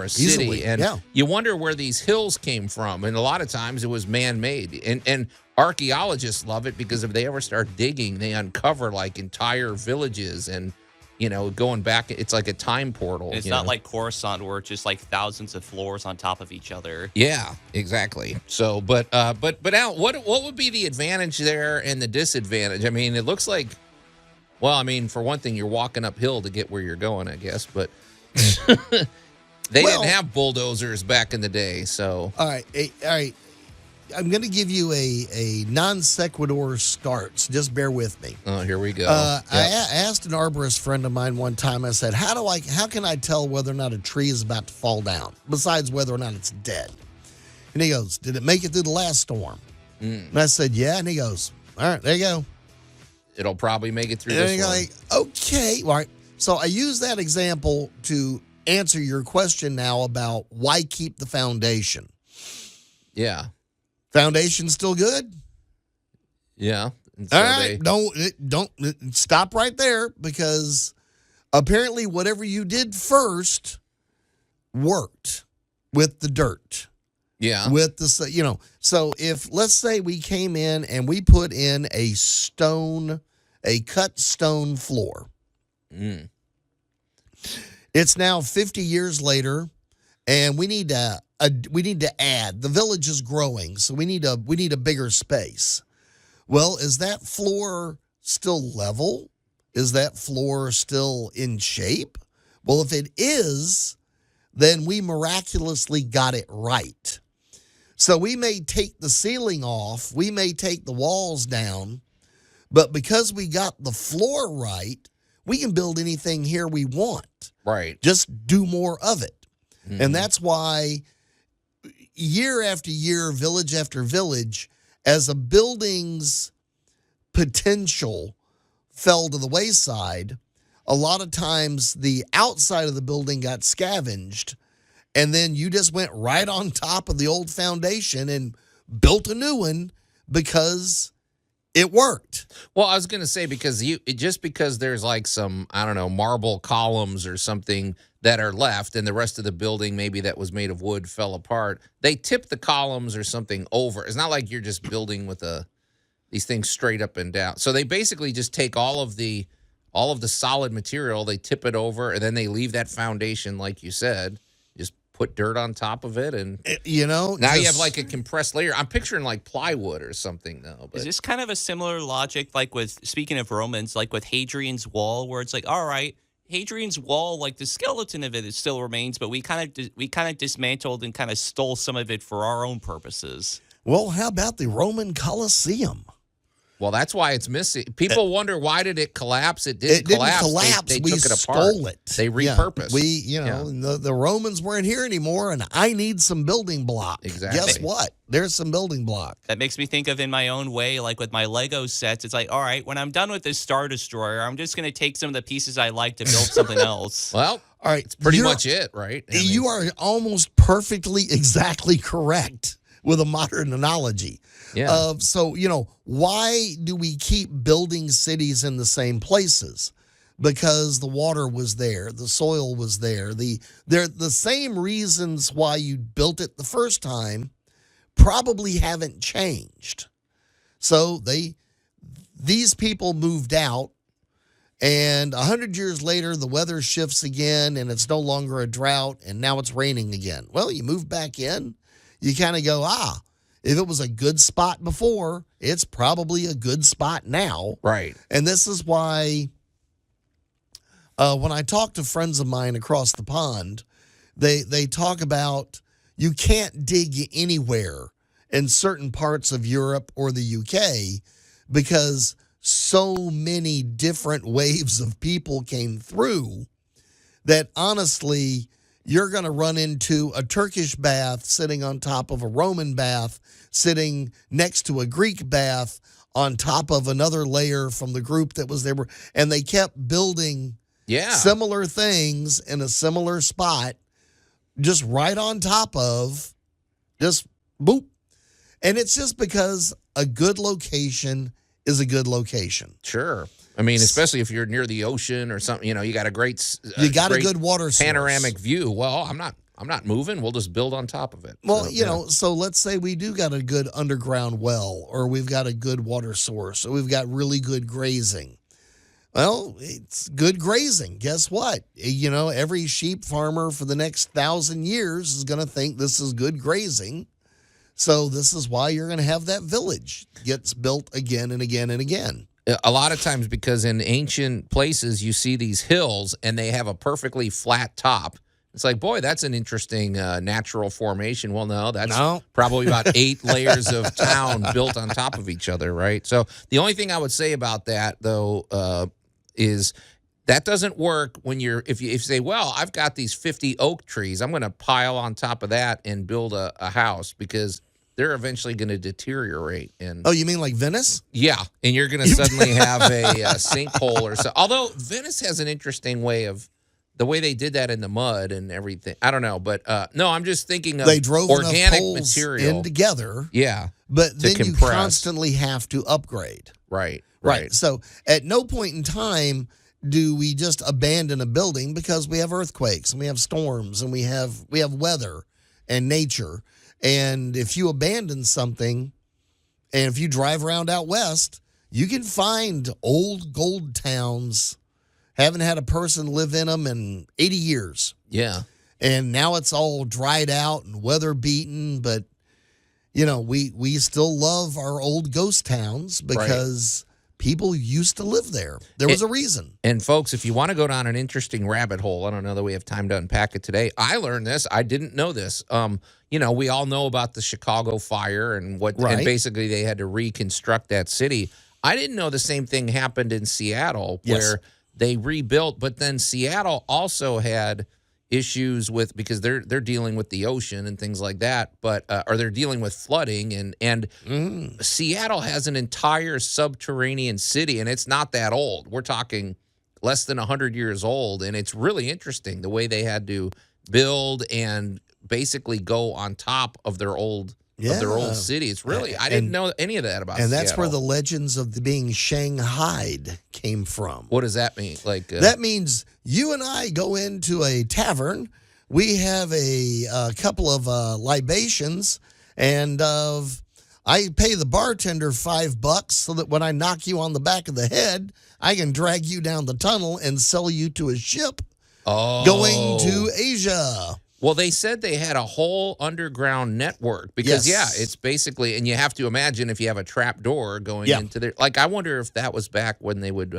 a city. Easily. And yeah. You wonder where these hills came from. And a lot of times it was man-made. And archaeologists love it, because if they ever start digging, they uncover entire villages and going back, it's like a time portal. And it's not like Coruscant where it's just like thousands of floors on top of each other. Yeah, exactly. So, but Al, what would be the advantage there and the disadvantage? I mean, it looks like, well, I mean, for one thing, you're walking uphill to get where you're going, I guess, but they didn't have bulldozers back in the day, so. All right. I'm going to give you a non sequitur start, so just bear with me. Oh, here we go. I asked an arborist friend of mine one time, I said, how can I tell whether or not a tree is about to fall down, besides whether or not it's dead? And he goes, did it make it through the last storm? And I said, yeah. And he goes, all right, there you go. It'll probably make it through And this one. like, okay. All right. So I use that example to answer your question now about why keep the foundation. Yeah. Foundation still good? Yeah. And so All right, don't stop right there, because apparently whatever you did first worked with the dirt. Yeah. With the so if, let's say, we came in and we put in a cut stone floor. It's now 50 years later, and we need to add. The village is growing, so we need a bigger space. Well, is that floor still level? Is that floor still in shape? Well, if it is, then we miraculously got it right. So we may take the ceiling off, we may take the walls down, but because we got the floor right, we can build anything here we want. Right. Just do more of it. And that's why year after year, village after village, as a building's potential fell to the wayside, a lot of times the outside of the building got scavenged, and then you just went right on top of the old foundation and built a new one because it worked. Well, I was going to say, because because there's like some, I don't know, marble columns or something that are left, and the rest of the building maybe that was made of wood fell apart, they tip the columns or something over. It's not like you're just building with these things straight up and down. So they basically just take all of the solid material, they tip it over, and then they leave that foundation, like you said, just put dirt on top of it, and now you have like a compressed layer. I'm picturing like plywood or something, though. But. Is this kind of a similar logic, like with, speaking of Romans, like with Hadrian's Wall, where it's like, all right, Hadrian's Wall, like the skeleton of it still remains, but we kind of dismantled and kind of stole some of it for our own purposes. Well, how about the Roman Colosseum? Well, that's why it's missing. People wonder, why did it collapse? It didn't collapse. They we took it apart. Stole it. They repurposed. The Romans weren't here anymore, and I need some building blocks. Exactly. Guess what? There's some building blocks. That makes me think of, in my own way, like with my Lego sets, it's like, all right, when I'm done with this Star Destroyer, I'm just going to take some of the pieces I like to build something else. Well, all right, it's pretty much it, right? You are almost perfectly exactly correct with a modern analogy. Yeah. So, why do we keep building cities in the same places? Because the water was there, the soil was there. They're the same reasons why you built it the first time probably haven't changed. So these people moved out, and 100 years later, the weather shifts again, and it's no longer a drought, and now it's raining again. Well, you move back in, you kind of go, if it was a good spot before, it's probably a good spot now. Right. And this is why when I talk to friends of mine across the pond, they talk about you can't dig anywhere in certain parts of Europe or the UK because so many different waves of people came through that honestly, you're going to run into a Turkish bath sitting on top of a Roman bath, sitting next to a Greek bath on top of another layer from the group that was there. And they kept building similar things in a similar spot, just right on top of, just boop. And it's just because a good location is a good location. Sure. I mean, especially if you're near the ocean or something, you got a great, a good water source. Panoramic view. Well, I'm not moving. We'll just build on top of it. Well, so let's say we do got a good underground well, or we've got a good water source, or we've got really good grazing. Well, it's good grazing. Guess what? You know, every sheep farmer for the next 1,000 years is going to think this is good grazing. So this is why you're going to have that village gets built again and again and again. A lot of times, because in ancient places you see these hills and they have a perfectly flat top. It's like, boy, that's an interesting natural formation. Well, no, that's probably about 8 layers of town built on top of each other, right? So the only thing I would say about that, though, is that doesn't work when if you say, well, I've got these 50 oak trees, I'm going to pile on top of that and build a house, because they're eventually going to deteriorate. And oh, you mean like Venice? Yeah, and you're going to suddenly have a sinkhole or so. Although Venice has an interesting way of the way they did that in the mud and everything. I don't know, but no, I'm just thinking of they drove organic poles material in together. Yeah, but then compress. You constantly have to upgrade. Right. So at no point in time do we just abandon a building, because we have earthquakes and we have storms and we have weather and nature. And if you abandon something, and if you drive around out west, you can find old gold towns. Haven't had a person live in them in 80 years. Yeah. And now it's all dried out and weather beaten. But, you know, we still love our old ghost towns because people used to live there. There was a reason. And, folks, if you want to go down an interesting rabbit hole, I don't know that we have time to unpack it today. I learned this. I didn't know this. You know, we all know about the Chicago fire and and basically they had to reconstruct that city. I didn't know the same thing happened in Seattle where they rebuilt, but then Seattle also had issues with, because they're dealing with the ocean and things like that, but or they're dealing with flooding, and Seattle has an entire subterranean city, and it's not that old. We're talking less than 100 years old, and it's really interesting the way they had to build and basically go on top of their old city. It's really, I didn't know any of that about Seattle. And that's where the legends of being shanghaied came from. What does that mean? Like that means you and I go into a tavern, we have a couple of libations, and I pay the bartender $5 so that when I knock you on the back of the head, I can drag you down the tunnel and sell you to a ship going to Asia. Well, they said they had a whole underground network because, it's basically, and you have to imagine if you have a trap door going into there. Like, I wonder if that was back when they would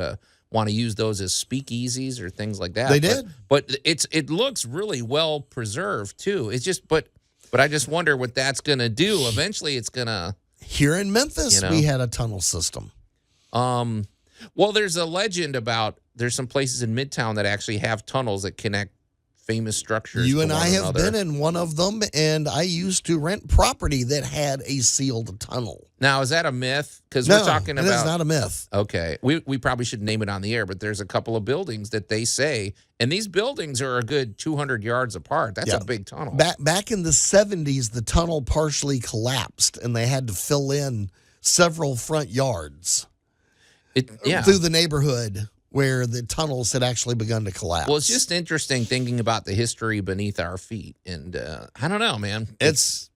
want to use those as speakeasies or things like that. They did. But it looks really well preserved, too. It's just, but I just wonder what that's going to do. Eventually, it's going to. Here in Memphis, we had a tunnel system. Well, there's a legend about, there's some places in Midtown that actually have tunnels that connect famous structures. You and I have been in one of them, and I used to rent property that had a sealed tunnel. Now, is that a myth? Because we're talking about. It is not a myth. Okay. We probably should name it on the air, but there's a couple of buildings that they say, and these buildings are a good 200 yards apart. That's a big tunnel. Back in the 70s, the tunnel partially collapsed, and they had to fill in several front yards through the neighborhood where the tunnels had actually begun to collapse. Well, it's just interesting thinking about the history beneath our feet. And I don't know, man. There's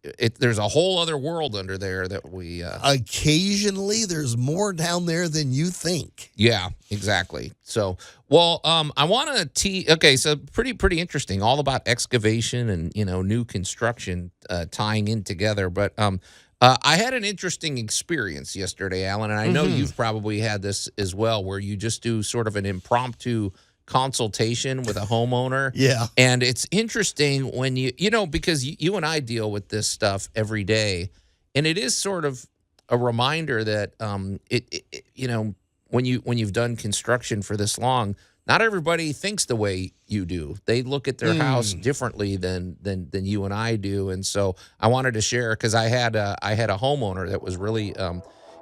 a whole other world under there that we... Occasionally, there's more down there than you think. Yeah, exactly. So, well, I want to... Okay, so pretty interesting. All about excavation and, new construction tying in together. But... I had an interesting experience yesterday, Alan, and I know you've probably had this as well, where you just do sort of an impromptu consultation with a homeowner. Yeah. And it's interesting when because you and I deal with this stuff every day, and it is sort of a reminder that when you've done construction for this long, not everybody thinks the way you do. They look at their house differently than you and I do. And so I wanted to share, because I had a homeowner that was really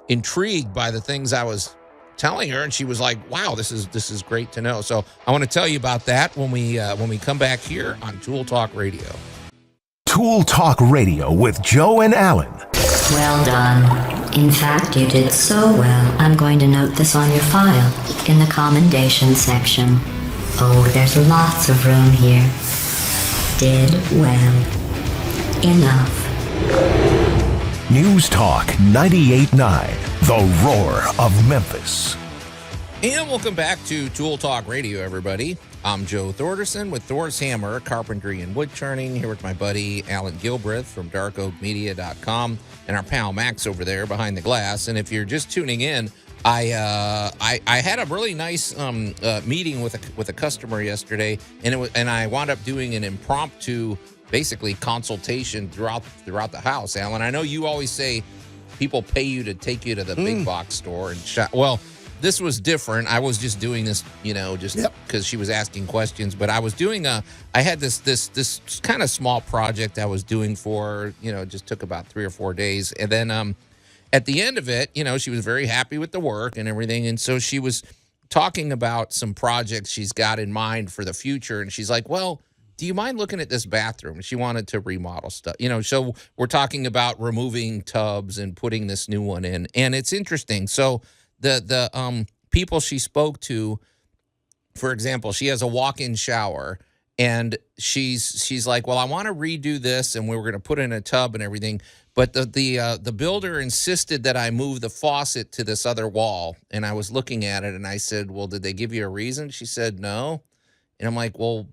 intrigued by the things I was telling her, and she was like, "Wow, this is great to know." So I want to tell you about that when we come back here on Tool Talk Radio. Tool Talk Radio with Joe and Allan. Well done. In fact, you did so well, I'm going to note this on your file in the commendation section. Oh, there's lots of room here. Did well. Enough. News Talk 98.9, the roar of Memphis. And welcome back to Tool Talk Radio, everybody. I'm Joe Thorderson with Thor's Hammer, Carpentry and Wood Churning, here with my buddy Allan Gilbreth from darkoakmedia.com and our pal Max over there behind the glass. And if you're just tuning in, I had a really nice meeting with a customer yesterday, and I wound up doing an impromptu, basically consultation throughout the house. Allan, I know you always say people pay you to take you to the big box store and shop. Well, this was different. I was just doing this, just because she was asking questions. But I was doing I had this kind of small project I was doing for, it just took about 3 or 4 days. And then at the end of it, she was very happy with the work and everything. And so she was talking about some projects she's got in mind for the future. And she's like, well, do you mind looking at this bathroom? She wanted to remodel stuff, so we're talking about removing tubs and putting this new one in. And it's interesting. So the people she spoke to, for example, she has a walk-in shower, and she's like, well, I want to redo this, and we were going to put in a tub and everything, but the builder insisted that I move the faucet to this other wall. And I was looking at it, and I said, well, did they give you a reason? She said no. And I'm like, well,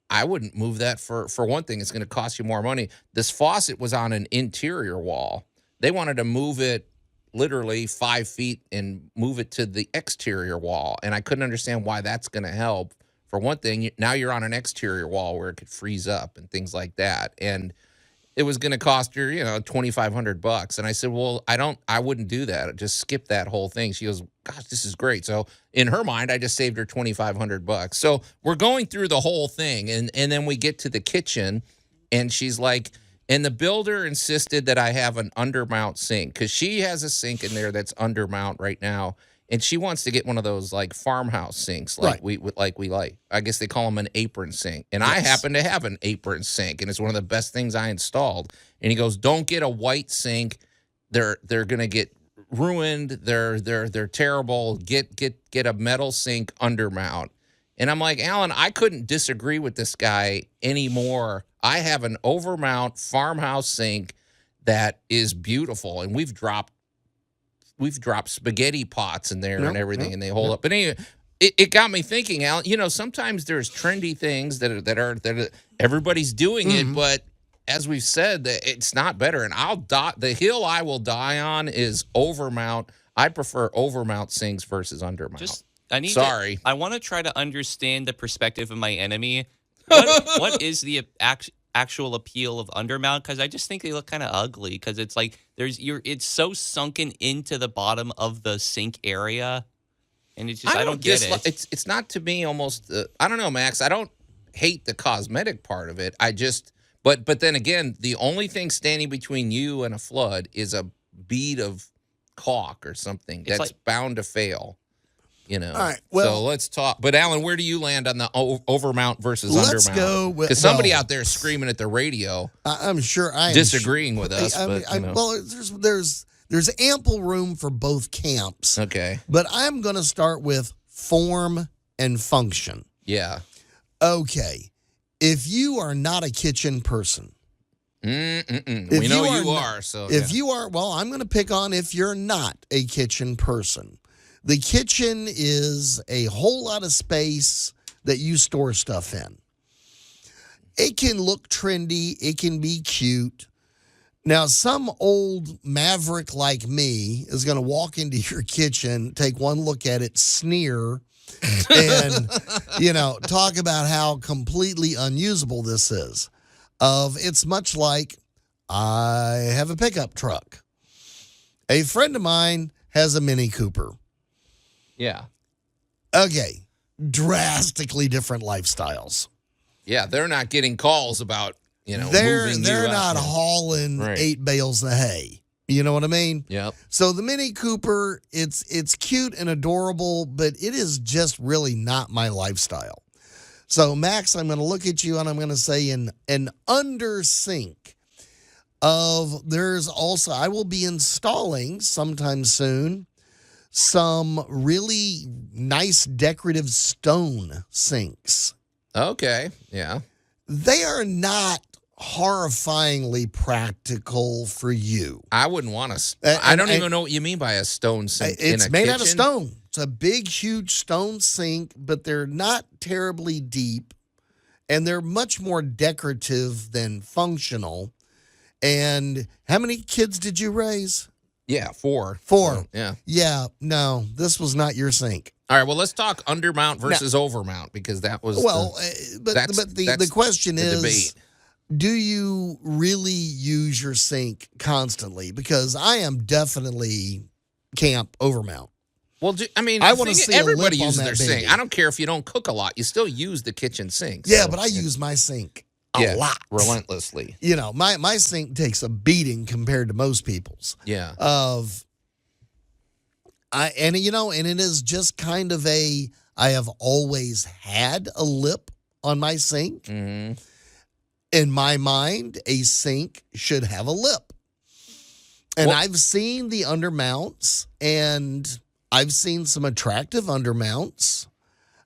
I wouldn't move that for one thing. It's going to cost you more money. This faucet was on an interior wall. They wanted to move it literally 5 feet and move it to the exterior wall. And I couldn't understand why that's going to help. For one thing, now you're on an exterior wall where it could freeze up and things like that. And it was going to cost her, $2,500. And I said, well, I wouldn't do that. I'd just skip that whole thing. She goes, gosh, this is great. So in her mind, I just saved her $2,500. So we're going through the whole thing. And then we get to the kitchen, and she's like, and the builder insisted that I have an undermount sink, because she has a sink in there that's undermount right now, and she wants to get one of those like farmhouse sinks, we like. I guess they call them an apron sink, and yes. I happen to have an apron sink, and it's one of the best things I installed. And he goes, "Don't get a white sink; they're gonna get ruined. They're terrible. Get a metal sink undermount." And I'm like, Allan, I couldn't disagree with this guy anymore. I have an overmount farmhouse sink that is beautiful, and we've dropped spaghetti pots in there and everything, and they hold up. But anyway, it got me thinking, Allan. Sometimes there's trendy things that are everybody's doing it, but as we've said, it's not better. And the hill I will die on is overmount. I prefer overmount sinks versus undermount. I want to try to understand the perspective of my enemy. What is the actual appeal of undermount? Because I just think they look kind of ugly. Because it's like it's so sunken into the bottom of the sink area, and it's just I don't get it. It's not to me almost. I don't know, Max. I don't hate the cosmetic part of it. But then again, the only thing standing between you and a flood is a bead of caulk or something that's bound to fail. All right. Well, so let's talk. But Allan, where do you land on the overmount versus undermount? Let's go with because somebody out there is screaming at the radio. I'm sure disagreeing with us. Well, there's ample room for both camps. Okay. But I'm going to start with form and function. Yeah. Okay. If you are not a kitchen person, we know you are. So if you are, well, I'm going to pick on if you're not a kitchen person. The kitchen is a whole lot of space that you store stuff in. It can look trendy. It can be cute. Now, some old maverick like me is going to walk into your kitchen, take one look at it, sneer, and, talk about how completely unusable this is. It's much like I have a pickup truck. A friend of mine has a Mini Cooper. Yeah. Okay. Drastically different lifestyles. Yeah, they're not getting calls about, they're not hauling 8 bales of hay. You know what I mean? Yep. So the Mini Cooper, it's cute and adorable, but it is just really not my lifestyle. So Max, I'm going to look at you and I'm going to say an under sink there's also, I will be installing sometime soon some really nice decorative stone sinks. Okay, yeah. They are not horrifyingly practical for you. I wouldn't want to. I don't even know what you mean by a stone sink. It's made out of stone. It's a big, huge stone sink, but they're not terribly deep, and they're much more decorative than functional. And how many kids did you raise? Yeah, 4. 4. So, yeah. Yeah, no, this was not your sink. All right, well, let's talk undermount versus overmount, because that was the question the is, debate. do you really use your sink constantly? Because I am definitely camp overmount. Well, I want to see everybody a lip uses on their that sink. baby. I don't care if you don't cook a lot; you still use the kitchen sink. Yeah, so, but I use my sink a lot, relentlessly. You know, my sink takes a beating compared to most people's. Yeah. And it is just kind of I have always had a lip on my sink. Mm-hmm. In my mind, a sink should have a lip. And I've seen the undermounts, and I've seen some attractive undermounts,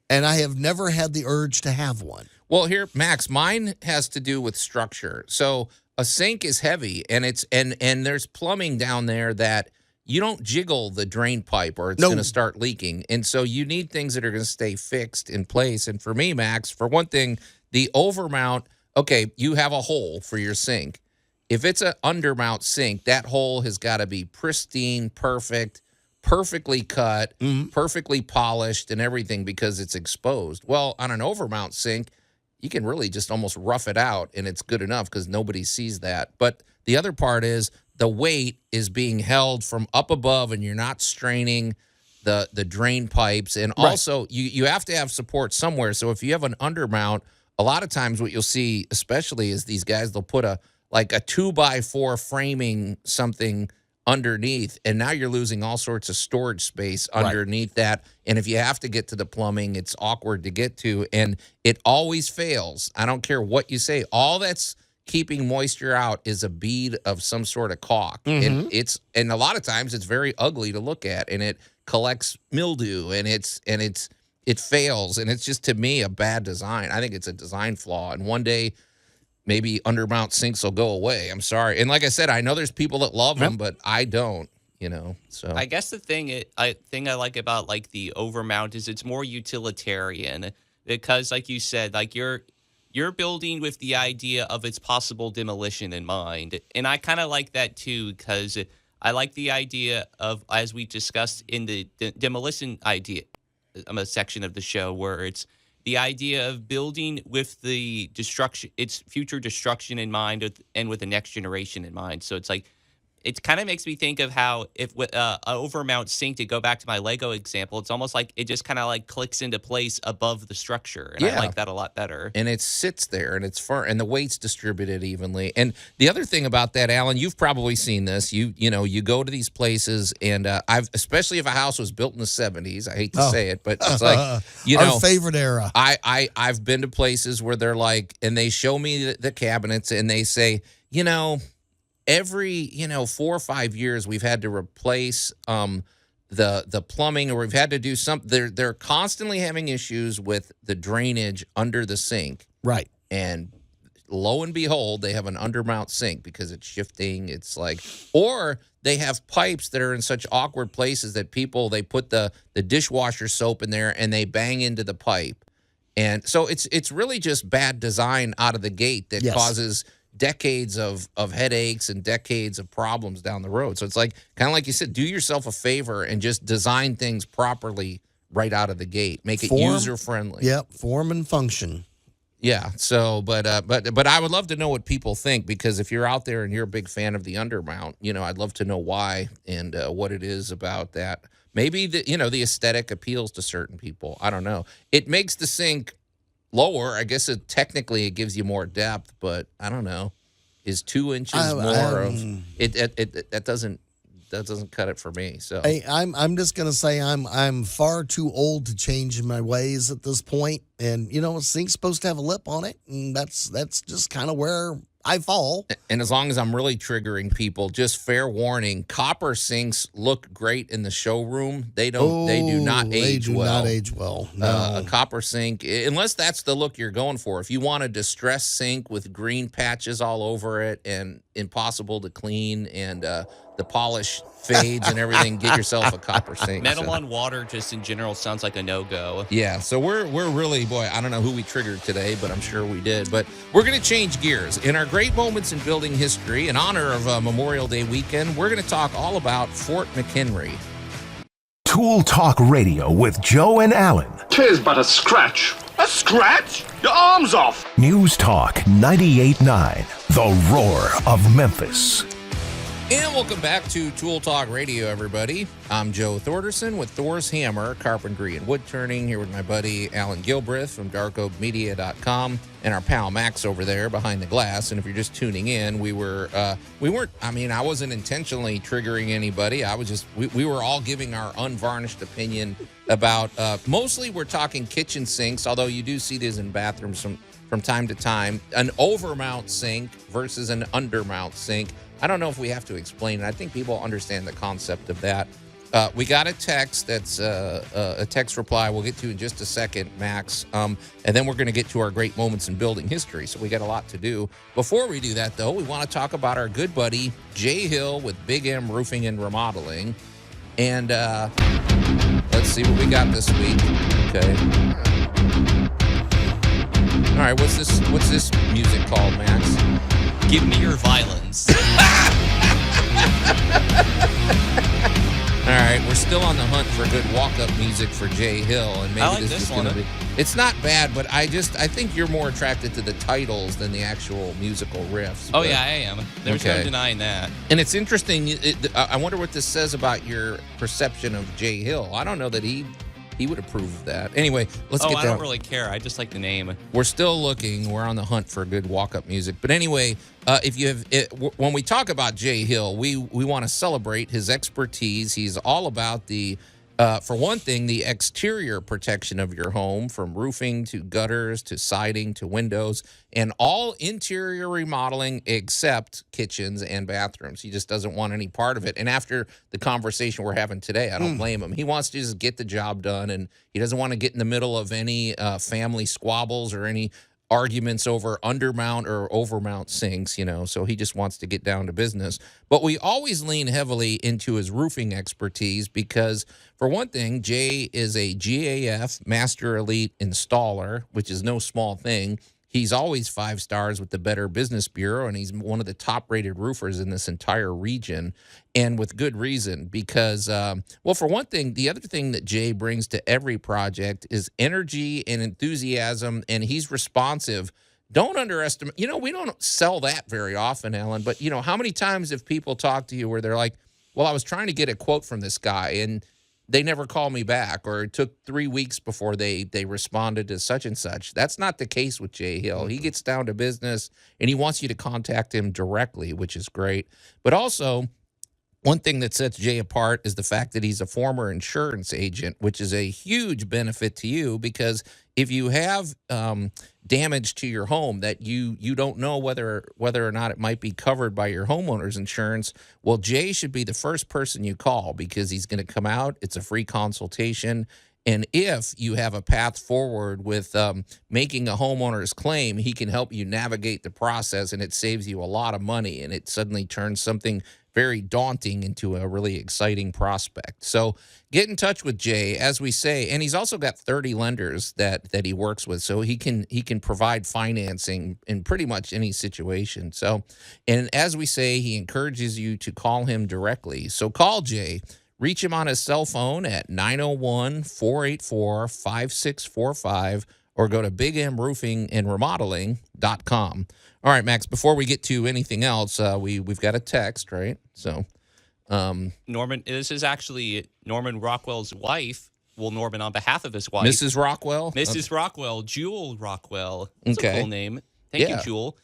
and I have never had the urge to have one. Well, here, Max, mine has to do with structure. So a sink is heavy, and and there's plumbing down there that you don't jiggle the drain pipe or it's going to start leaking. And so you need things that are going to stay fixed in place. And for me, Max, for one thing, the overmount, okay, you have a hole for your sink. If it's an undermount sink, that hole has got to be pristine, perfect, perfectly cut, perfectly polished and everything because it's exposed. Well, on an overmount sink, you can really just almost rough it out and it's good enough because nobody sees that. But the other part is the weight is being held from up above and you're not straining the drain pipes. And also you have to have support somewhere. So if you have an undermount, a lot of times what you'll see especially is these guys, they'll put a 2x4 framing something underneath, and now you're losing all sorts of storage space underneath that. And if you have to get to the plumbing, it's awkward to get to, and it always fails. I don't care what you say. All that's keeping moisture out is a bead of some sort of caulk. And a lot of times it's very ugly to look at, and it collects mildew, and it fails, and it's just, to me, a bad design. I think it's a design flaw, and one day maybe undermount sinks will go away. I'm sorry. And like I said, I know there's people that love them, but I don't, so. I guess the thing I like about like the overmount is it's more utilitarian because like you said, like you're building with the idea of its possible demolition in mind. And I kind of like that too, because I like the idea of, as we discussed in the demolition idea, a section of the show where it's the idea of building with the destruction, its future destruction in mind, and with the next generation in mind. So it's like, it kind of makes me think of how if with an overmount sink, to go back to my Lego example, it's almost like it just kind of like clicks into place above the structure. And I like that a lot better. And it sits there and it's firm and the weight's distributed evenly. And the other thing about that, Alan, you've probably seen this. You go to these places and especially if a house was built in the 70s, I hate to say it, but it's like, our favorite era. I've been to places where they're like, and they show me the cabinets and they say, every 4 or 5 years we've had to replace the plumbing, or we've had to do something. They're constantly having issues with the drainage under the sink. Right. And lo and behold, they have an undermount sink because it's shifting. It's like, or they have pipes that are in such awkward places that they put the dishwasher soap in there and they bang into the pipe. And so it's really just bad design out of the gate that causes decades of headaches and decades of problems down the road. So it's like, kind of like you said, do yourself a favor and just design things properly right out of the gate. Make it user-friendly. Yep, form and function. Yeah, so, but I would love to know what people think, because if you're out there and you're a big fan of the undermount, I'd love to know why and what it is about that. Maybe, the aesthetic appeals to certain people. I don't know. It makes the sink lower. I guess technically it gives you more depth, but I don't know. Is 2 inches more of it? That doesn't cut it for me. So I'm just gonna say I'm far too old to change my ways at this point. And a sink's supposed to have a lip on it, and that's just kind of where I fall. And as long as I'm really triggering people, just fair warning: copper sinks look great in the showroom. They do not age well. Not age well. No. A copper sink, unless that's the look you're going for. If you want a distressed sink with green patches all over it, and impossible to clean, and the polish fades and everything. Get yourself a copper sink. Metal on water, just in general, sounds like a no-go. Yeah, so we're really, boy, I don't know who we triggered today, but I'm sure we did. But we're going to change gears. In our great moments in building history, in honor of Memorial Day weekend, we're going to talk all about Fort McHenry. Tool Talk Radio with Joe and Allan. 'Tis but a scratch. A scratch? Your arm's off. News Talk 98.9, the roar of Memphis. And welcome back to Tool Talk Radio, everybody. I'm Joe Thorderson with Thor's Hammer, Carpentry and Wood Turning, here with my buddy Allan Gilbreth from darkoakmedia.com and our pal Max over there behind the glass. And if you're just tuning in, we weren't, I wasn't intentionally triggering anybody. We were all giving our unvarnished opinion about, mostly we're talking kitchen sinks, although you do see these in bathrooms from time to time, an overmount sink versus an undermount sink. I don't know if we have to explain it. I think people understand the concept of that. We got a text that's a text reply we'll get to in just a second, Max. And then we're going to get to our great moments in building history. So we got a lot to do. Before we do that, though, we want to talk about our good buddy, Jay Hill with Big M Roofing and Remodeling. And let's see what we got this week. Okay. All right, what's this music called, Max? Give me your violence. All right, we're still on the hunt for good walk-up music for Jay Hill, and maybe I like this is one. going to be. It's not bad, but I think you're more attracted to the titles than the actual musical riffs. Oh yeah, I am. There's no denying that. And it's interesting. I wonder what this says about your perception of Jay Hill. I don't know that he would approve of that. Anyway, let's get down. I don't really care. I just like the name. We're still looking. We're on the hunt for good walk-up music. But anyway, if you have, when we talk about Jay Hill, we want to celebrate his expertise. He's all about for one thing, the exterior protection of your home, from roofing to gutters to siding to windows, and all interior remodeling except kitchens and bathrooms. He just doesn't want any part of it. And after the conversation we're having today, I don't blame him. He wants to just get the job done, and he doesn't want to get in the middle of any family squabbles or any arguments over undermount or overmount sinks, so he just wants to get down to business. But we always lean heavily into his roofing expertise because, for one thing, Jay is a GAF Master Elite Installer, which is no small thing. He's always 5 stars with the Better Business Bureau, and he's one of the top-rated roofers in this entire region, and with good reason because, for one thing, the other thing that Jay brings to every project is energy and enthusiasm, and he's responsive. Don't underestimate. We don't sell that very often, Allan, but, how many times have people talked to you where they're like, well, I was trying to get a quote from this guy, and they never call me back, or it took 3 weeks before they responded to such and such. That's not the case with Jay Hill. He gets down to business, and he wants you to contact him directly, which is great. But also, one thing that sets Jay apart is the fact that he's a former insurance agent, which is a huge benefit to you because if you have damage to your home that you don't know whether or not it might be covered by your homeowner's insurance, well, Jay should be the first person you call because he's going to come out. It's a free consultation. And if you have a path forward with making a homeowner's claim, he can help you navigate the process, and it saves you a lot of money, and it suddenly turns something very daunting into a really exciting prospect. So get in touch with Jay, as we say, and he's also got 30 lenders that he works with, so he can provide financing in pretty much any situation. So, and as we say, he encourages you to call him directly. So call Jay. Reach him on his cell phone at 901-484-5645 or go to bigmroofingandremodeling.com. All right, Max, before we get to anything else, we've got a text, right? So, Norman, this is actually Norman Rockwell's wife. Well, Norman on behalf of his wife. Mrs. Rockwell? Mrs. Rockwell, Jewel Rockwell. That's a cool name. Thank you, Jewel.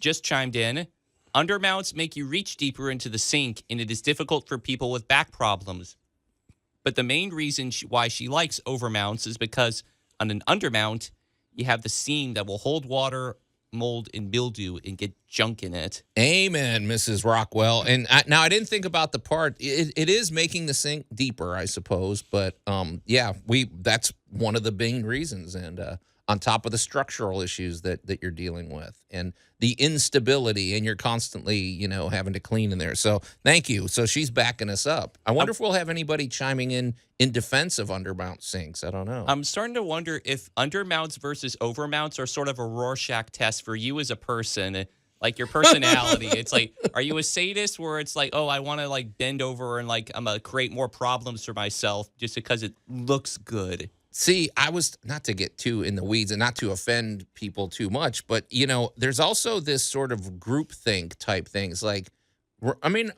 Just chimed in. Undermounts make you reach deeper into the sink, and it is difficult for people with back problems. But the main reason why she likes overmounts is because on an undermount, you have the seam that will hold water, mold, and mildew and get junk in it. Amen, Mrs. Rockwell. And now I didn't think about the part. It is making the sink deeper, I suppose. But, that's one of the main reasons. And on top of the structural issues that you're dealing with and the instability, and you're constantly, having to clean in there. So thank you. So she's backing us up. I wonder if we'll have anybody chiming in defense of undermount sinks. I don't know. I'm starting to wonder if undermounts versus overmounts are sort of a Rorschach test for you as a person, like your personality. It's like, are you a sadist where it's like, oh, I want to like bend over and like I'm going to create more problems for myself just because it looks good? See, I was, not to get too in the weeds and not to offend people too much, but, there's also this sort of groupthink type things. Like,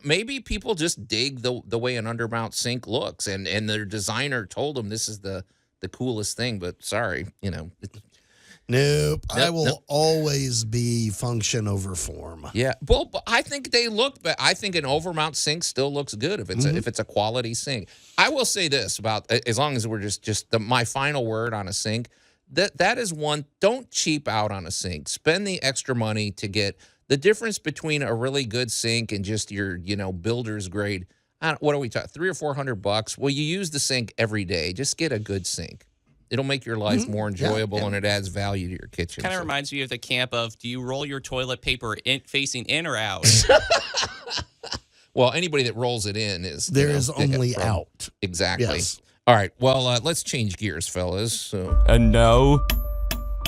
maybe people just dig the way an undermount sink looks, and their designer told them this is the coolest thing, but sorry, Nope. I will always be function over form. Yeah. Well, but I think they look, but I think an overmount sink still looks good if it's a quality sink. I will say this about, as long as we're my final word on a sink, that is one, don't cheap out on a sink. Spend the extra money to get the difference between a really good sink and just your, builder's grade. What are we talking? $300 or $400? Well, you use the sink every day. Just get a good sink. It'll make your life more enjoyable, and it adds value to your kitchen. Kind of reminds me of the camp of, do you roll your toilet paper facing in or out? Well, anybody that rolls it in is... There is only out. Exactly. Yes. All right, well, let's change gears, fellas. So. And now,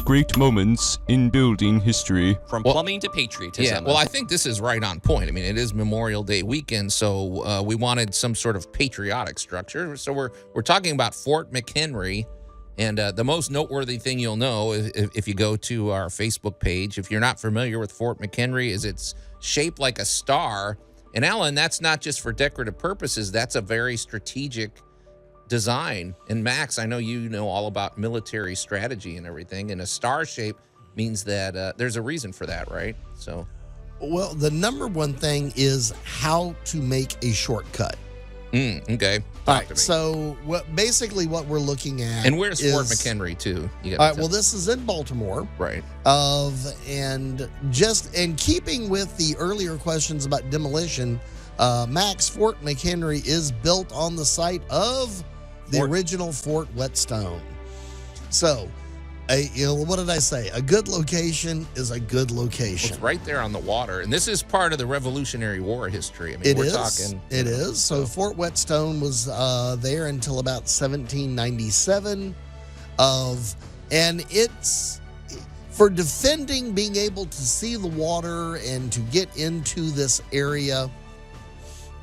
great moments in building history. From plumbing to patriotism. Yeah, well, I think this is right on point. I mean, it is Memorial Day weekend, so we wanted some sort of patriotic structure. So we're talking about Fort McHenry. And the most noteworthy thing you'll know if you go to our Facebook page, if you're not familiar with Fort McHenry, is it's shaped like a star. And Allan, that's not just for decorative purposes. That's a very strategic design. And Max, I know you know all about military strategy and everything. And a star shape means that there's a reason for that, right? So, well, the number one thing is how to make a shortcut. Okay. All right. So basically what we're looking at. And where's Fort McHenry too? All right. Well, this is in Baltimore. Right. And just in keeping with the earlier questions about demolition, Max, Fort McHenry is built on the site of the original Fort Whetstone. So, what did I say? A good location is a good location. Well, it's right there on the water, and this is part of the Revolutionary War history. I mean, It is. So Fort Whetstone was there until about 1797. And it's for defending, being able to see the water and to get into this area.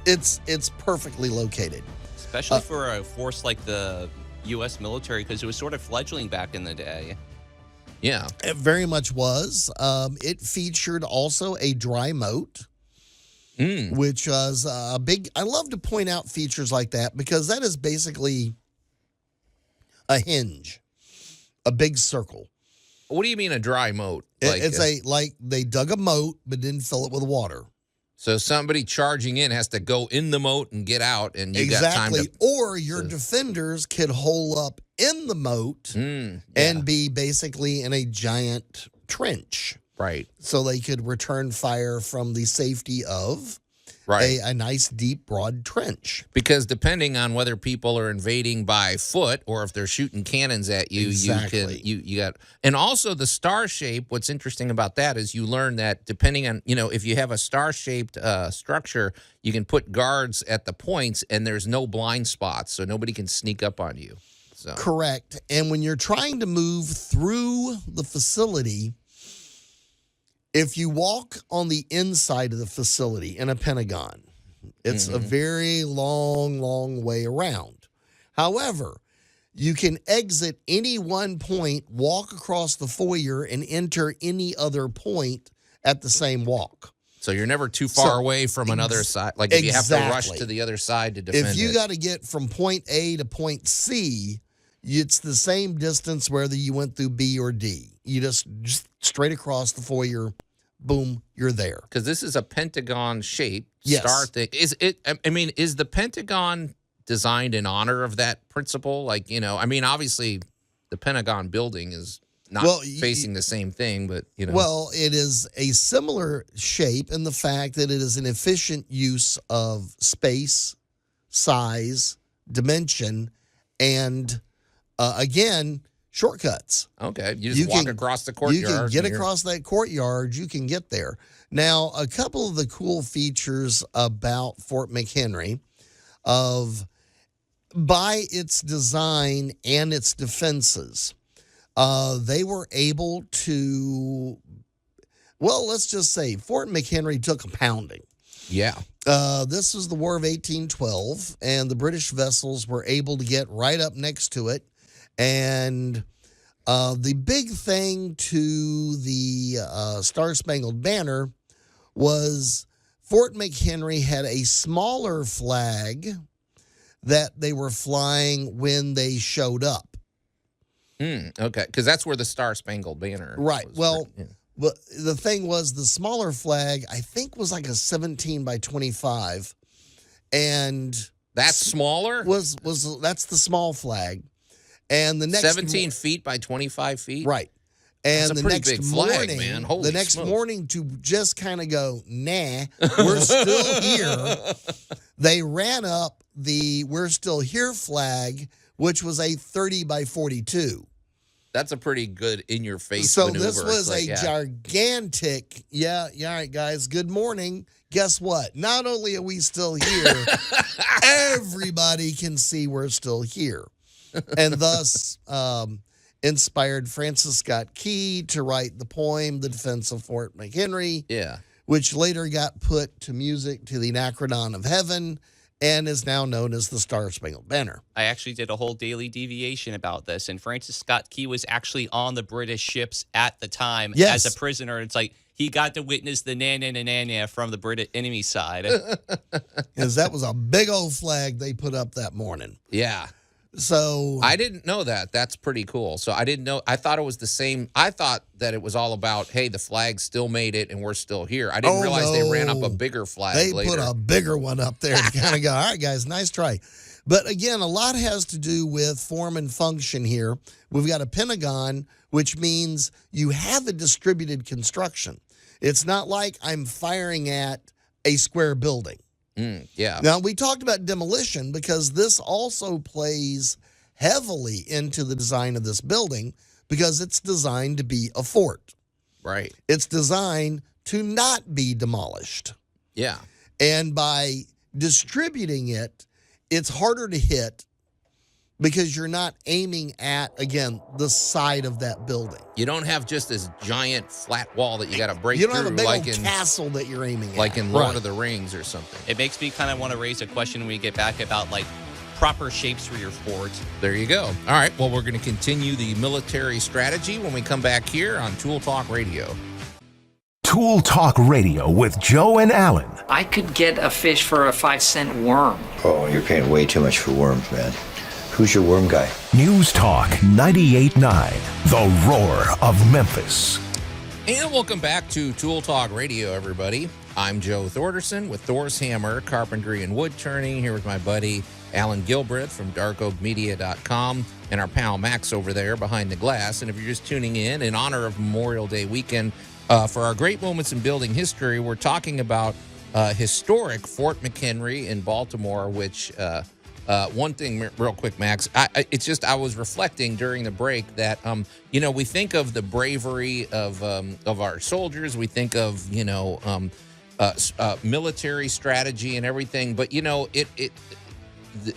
It's perfectly located, especially for a force like the U.S. military, because it was sort of fledgling back in the day. Yeah. It very much was. It featured also a dry moat, which was a big... I love to point out features like that because that is basically a hinge, a big circle. What do you mean a dry moat? Like they dug a moat but didn't fill it with water. So somebody charging in has to go in the moat and get out, and you got time to... Or your defenders could hole up in the moat and be basically in a giant trench. Right. So they could return fire from the safety of a nice, deep, broad trench. Because depending on whether people are invading by foot or if they're shooting cannons at you, you got... And also the star shape, what's interesting about that is you learn that depending on, if you have a star-shaped structure, you can put guards at the points and there's no blind spots, so nobody can sneak up on you. So. Correct. And when you're trying to move through the facility... If you walk on the inside of the facility in a pentagon, it's a very long, long way around. However, you can exit any one point, walk across the foyer, and enter any other point at the same walk. So you're never too far away from another side. Like if you have to rush to the other side to defend it. If you got to get from point A to point C, it's the same distance whether you went through B or D. You just straight across the foyer, boom, you're there. Because this is a pentagon-shaped star thing. Is the Pentagon designed in honor of that principle? Like, obviously the Pentagon building is not facing the same thing, but, Well, it is a similar shape in the fact that it is an efficient use of space, size, dimension, and, again, shortcuts. Okay, you just walk across the courtyard. You can get across that courtyard. You can get there. Now, a couple of the cool features about Fort McHenry by its design and its defenses, they were able to, well, let's just say Fort McHenry took a pounding. Yeah. This was the War of 1812, and the British vessels were able to get right up next to it. And the big thing to the Star-Spangled Banner was Fort McHenry had a smaller flag that they were flying when they showed up. Okay, because that's where the Star-Spangled Banner Right. was. Well, but the thing was the smaller flag, I think, was like a 17 by 25. And that's smaller? That's the small flag. And the next 17 feet by 25 feet? Right. And that's a the pretty next big flag, morning, man. Holy the next smokes. morning to just kind of go, nah, we're still here. They ran up the "We're Still Here" flag, which was a 30 by 42. That's a pretty good in-your-face So maneuver. this was gigantic. Yeah, all right, guys. Good morning. Guess what? Not only are we still here, everybody can see we're still here, and thus inspired Francis Scott Key to write the poem "The Defense of Fort McHenry." Yeah, which later got put to music to the Anacreon of Heaven and is now known as the Star-Spangled Banner. I actually did a whole daily deviation about this, and Francis Scott Key was actually on the British ships at the time as a prisoner. It's like he got to witness the na-na-na-na-na from the British enemy side. Because that was a big old flag they put up that morning. Yeah. So I didn't know that. That's pretty cool. So I didn't know. I thought it was the same. I thought that it was all about, hey, the flag still made it and we're still here. I didn't realize they ran up a bigger flag later. They put a bigger one up there to kind of go, all right, guys, nice try. But again, a lot has to do with form and function here. We've got a pentagon, which means you have a distributed construction. It's not like I'm firing at a square building. Yeah. Now, we talked about demolition because this also plays heavily into the design of this building because it's designed to be a fort. Right. It's designed to not be demolished. Yeah. And by distributing it, it's harder to hit because you're not aiming at, again, the side of that building. You don't have just this giant flat wall that you got to break You through. don't have a big like old castle that you're aiming at. Like in Lord of the Rings or something. It makes me kind of want to raise a question when we get back about, like, proper shapes for your fort. There you go. All right, well, we're going to continue the military strategy when we come back here on Tool Talk Radio. Tool Talk Radio with Joe and Allan. I could get a fish for a 5-cent worm. Oh, you're paying way too much for worms, man. Who's your worm guy? News Talk 98.9, the roar of Memphis. And welcome back to Tool Talk Radio, everybody. I'm Joe Thorderson with Thor's Hammer, Carpentry and Wood Turning, here with my buddy Allan Gilbreth from darkoakmedia.com and our pal Max over there behind the glass. And if you're just tuning in honor of Memorial Day weekend, for our Great Moments in Building History, we're talking about historic Fort McHenry in Baltimore, which... one thing real quick, Max, I was reflecting during the break that, we think of the bravery of our soldiers. We think of, military strategy and everything. But,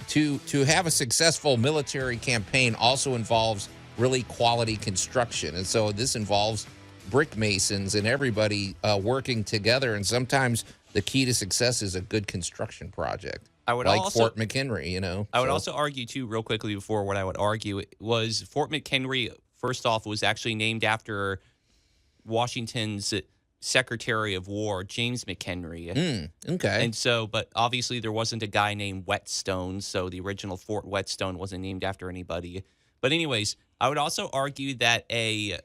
to have a successful military campaign also involves really quality construction. And so this involves brick masons and everybody working together. And sometimes the key to success is a good construction project. I would like also, Fort McHenry, I would also argue, too, real quickly before what I would argue was Fort McHenry, first off, was actually named after Washington's Secretary of War, James McHenry. Okay. And so, but obviously there wasn't a guy named Whetstone, so the original Fort Whetstone wasn't named after anybody. But anyways, I would also argue that a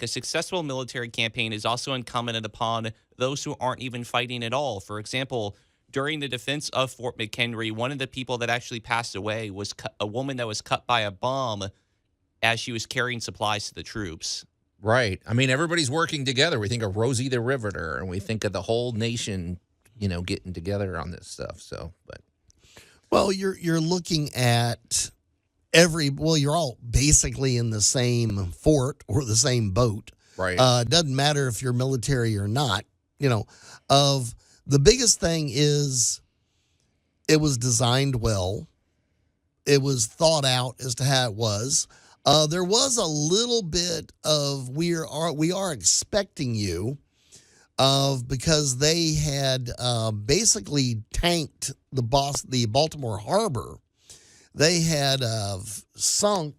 successful military campaign is also incumbent upon those who aren't even fighting at all. For example, during the defense of Fort McHenry, one of the people that actually passed away was a woman that was cut by a bomb as she was carrying supplies to the troops. Right. I mean, everybody's working together. We think of Rosie the Riveter, and we think of the whole nation, getting together on this stuff. So, but well, you're looking at you're all basically in the same fort or the same boat. Right. Doesn't matter if you're military or not. Of the biggest thing is it was designed well. It was thought out as to how it was. There was a little bit of we are expecting you, because they had basically tanked the Baltimore Harbor. They had sunk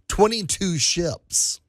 22 ships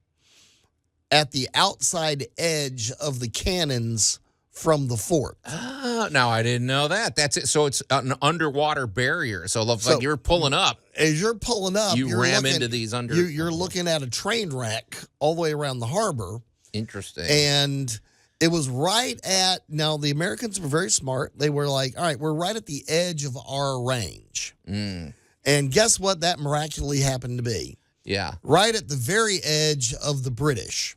at the outside edge of the cannons from the fort. No, I didn't know that. That's it. So it's an underwater barrier. So it looks like you're pulling up. As you're pulling up, you ram into these under. You're looking at a train wreck all the way around the harbor. Interesting. And it was right at, now the Americans were very smart. They were like, all right, we're right at the edge of our range. And guess what that miraculously happened to be? Yeah. Right at the very edge of the British.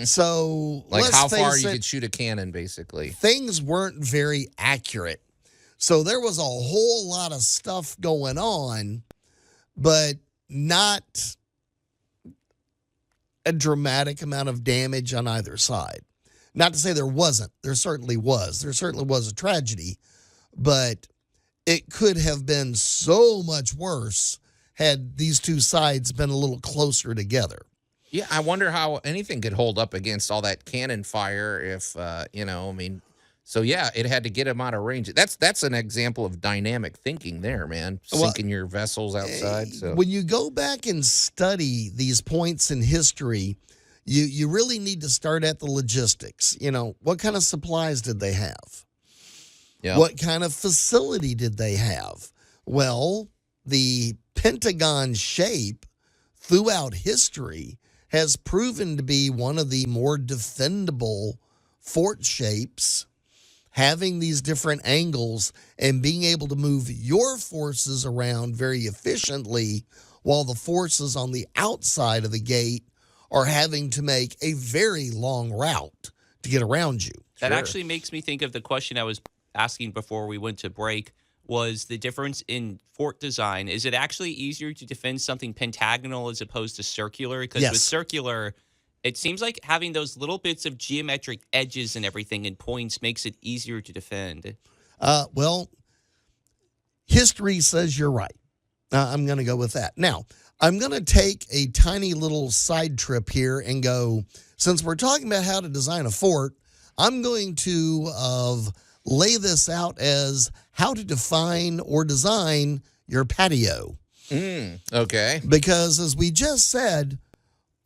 So, like how far you could shoot a cannon, basically. Things weren't very accurate. So there was a whole lot of stuff going on, but not a dramatic amount of damage on either side. Not to say there wasn't. There certainly was. There certainly was a tragedy, but it could have been so much worse had these two sides been a little closer together. Yeah, I wonder how anything could hold up against all that cannon fire if, so yeah, it had to get them out of range. That's an example of dynamic thinking there, man. Sinking your vessels outside. So when you go back and study these points in history, you really need to start at the logistics. What kind of supplies did they have? Yeah. What kind of facility did they have? Well, the Pentagon shape throughout history has proven to be one of the more defendable fort shapes, having these different angles and being able to move your forces around very efficiently while the forces on the outside of the gate are having to make a very long route to get around you. That actually makes me think of the question I was asking before we went to break, was the difference in fort design. Is it actually easier to defend something pentagonal as opposed to circular? Because with circular, it seems like having those little bits of geometric edges and everything and points makes it easier to defend. Well, history says you're right. I'm going to go with that. Now, I'm going to take a tiny little side trip here and go, since we're talking about how to design a fort, I'm going to lay this out as how to define or design your patio. Okay. Because as we just said,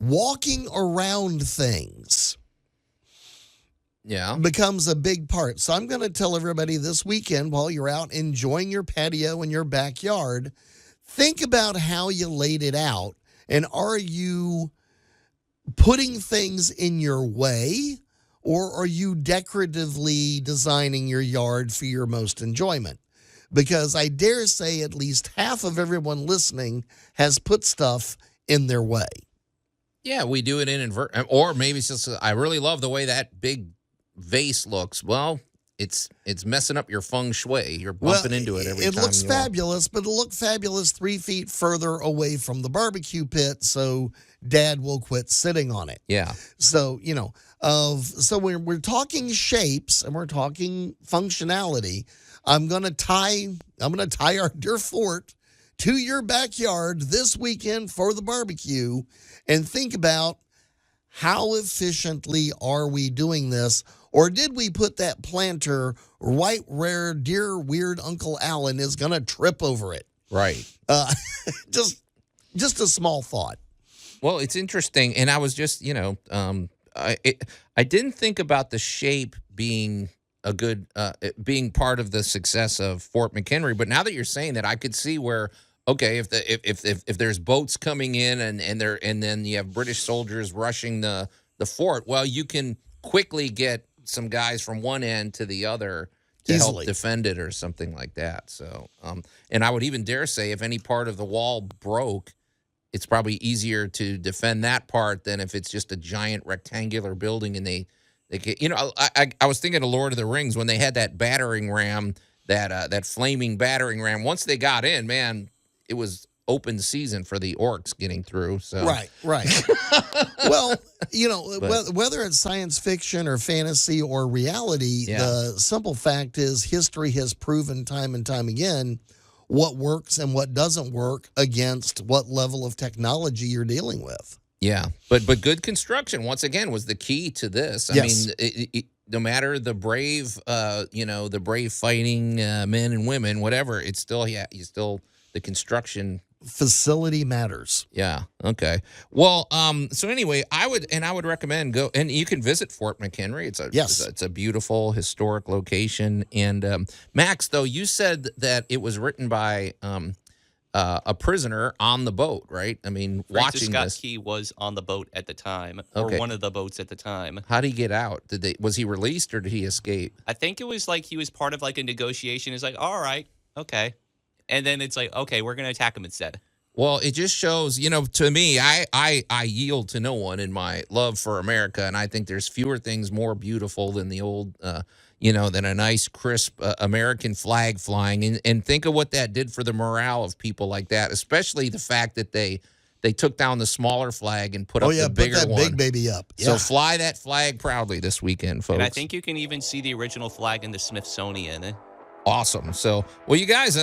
walking around things becomes a big part. So I'm going to tell everybody this weekend, while you're out enjoying your patio in your backyard, think about how you laid it out. And are you putting things in your way, or are you decoratively designing your yard for your most enjoyment? Because I dare say at least half of everyone listening has put stuff in their way. Yeah, we do it in or maybe it's just, I really love the way that big vase looks. Well, it's messing up your feng shui. You're bumping into it every time. It looks fabulous, but it'll look fabulous 3 feet further away from the barbecue pit, so Dad will quit sitting on it. Yeah. So, so we're talking shapes and we're talking functionality. I'm gonna tie our dear fort to your backyard this weekend for the barbecue, and think about how efficiently are we doing this, or did we put that planter right where dear weird Uncle Allan is gonna trip over it? Right. Just a small thought. Well, it's interesting, and I was just, I didn't think about the shape being a good being part of the success of Fort McHenry, but now that you're saying that, I could see where, okay, if there's boats coming in and then you have British soldiers rushing the fort, well, you can quickly get some guys from one end to the other to help defend it or something like that. So, and I would even dare say, if any part of the wall broke, it's probably easier to defend that part than if it's just a giant rectangular building and they get, I was thinking of Lord of the Rings when they had that battering ram, that flaming battering ram. Once they got in, man, it was open season for the orcs getting through. So Right. Well, whether it's science fiction or fantasy or reality, the simple fact is history has proven time and time again what works and what doesn't work against what level of technology you're dealing with. Yeah, but good construction once again was the key to this. I mean, no matter the brave, the brave fighting men and women, whatever, it's still the construction facility matters. Yeah. Okay. Well, so anyway, I would recommend go, and you can visit Fort McHenry. It's a beautiful historic location. And Max, though, you said that it was written by a prisoner on the boat, right? I mean, Francis watching Scott this. Key was on the boat at the time, or one of the boats at the time. How did he get out? Was he released or did he escape? I think it was like he was part of like a negotiation. It's like, all right, okay. And then it's like, okay, we're going to attack him instead. Well, it just shows, to me, I yield to no one in my love for America, and I think there's fewer things more beautiful than the old, than a nice, crisp American flag flying. And think of what that did for the morale of people like that, especially the fact that they took down the smaller flag and put up the bigger one. Put that big baby up. Yeah. So fly that flag proudly this weekend, folks. And I think you can even see the original flag in the Smithsonian. Awesome. So, well, you guys,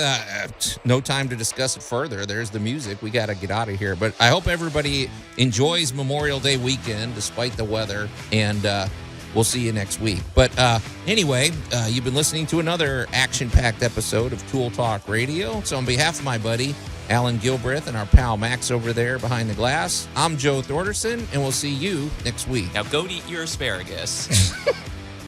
no time to discuss it further. There's the music. We got to get out of here. But I hope everybody enjoys Memorial Day weekend despite the weather. And we'll see you next week. But anyway, you've been listening to another action-packed episode of Tool Talk Radio. So on behalf of my buddy, Allan Gilbreth, and our pal Max over there behind the glass, I'm Joe Thorderson, and we'll see you next week. Now go eat your asparagus.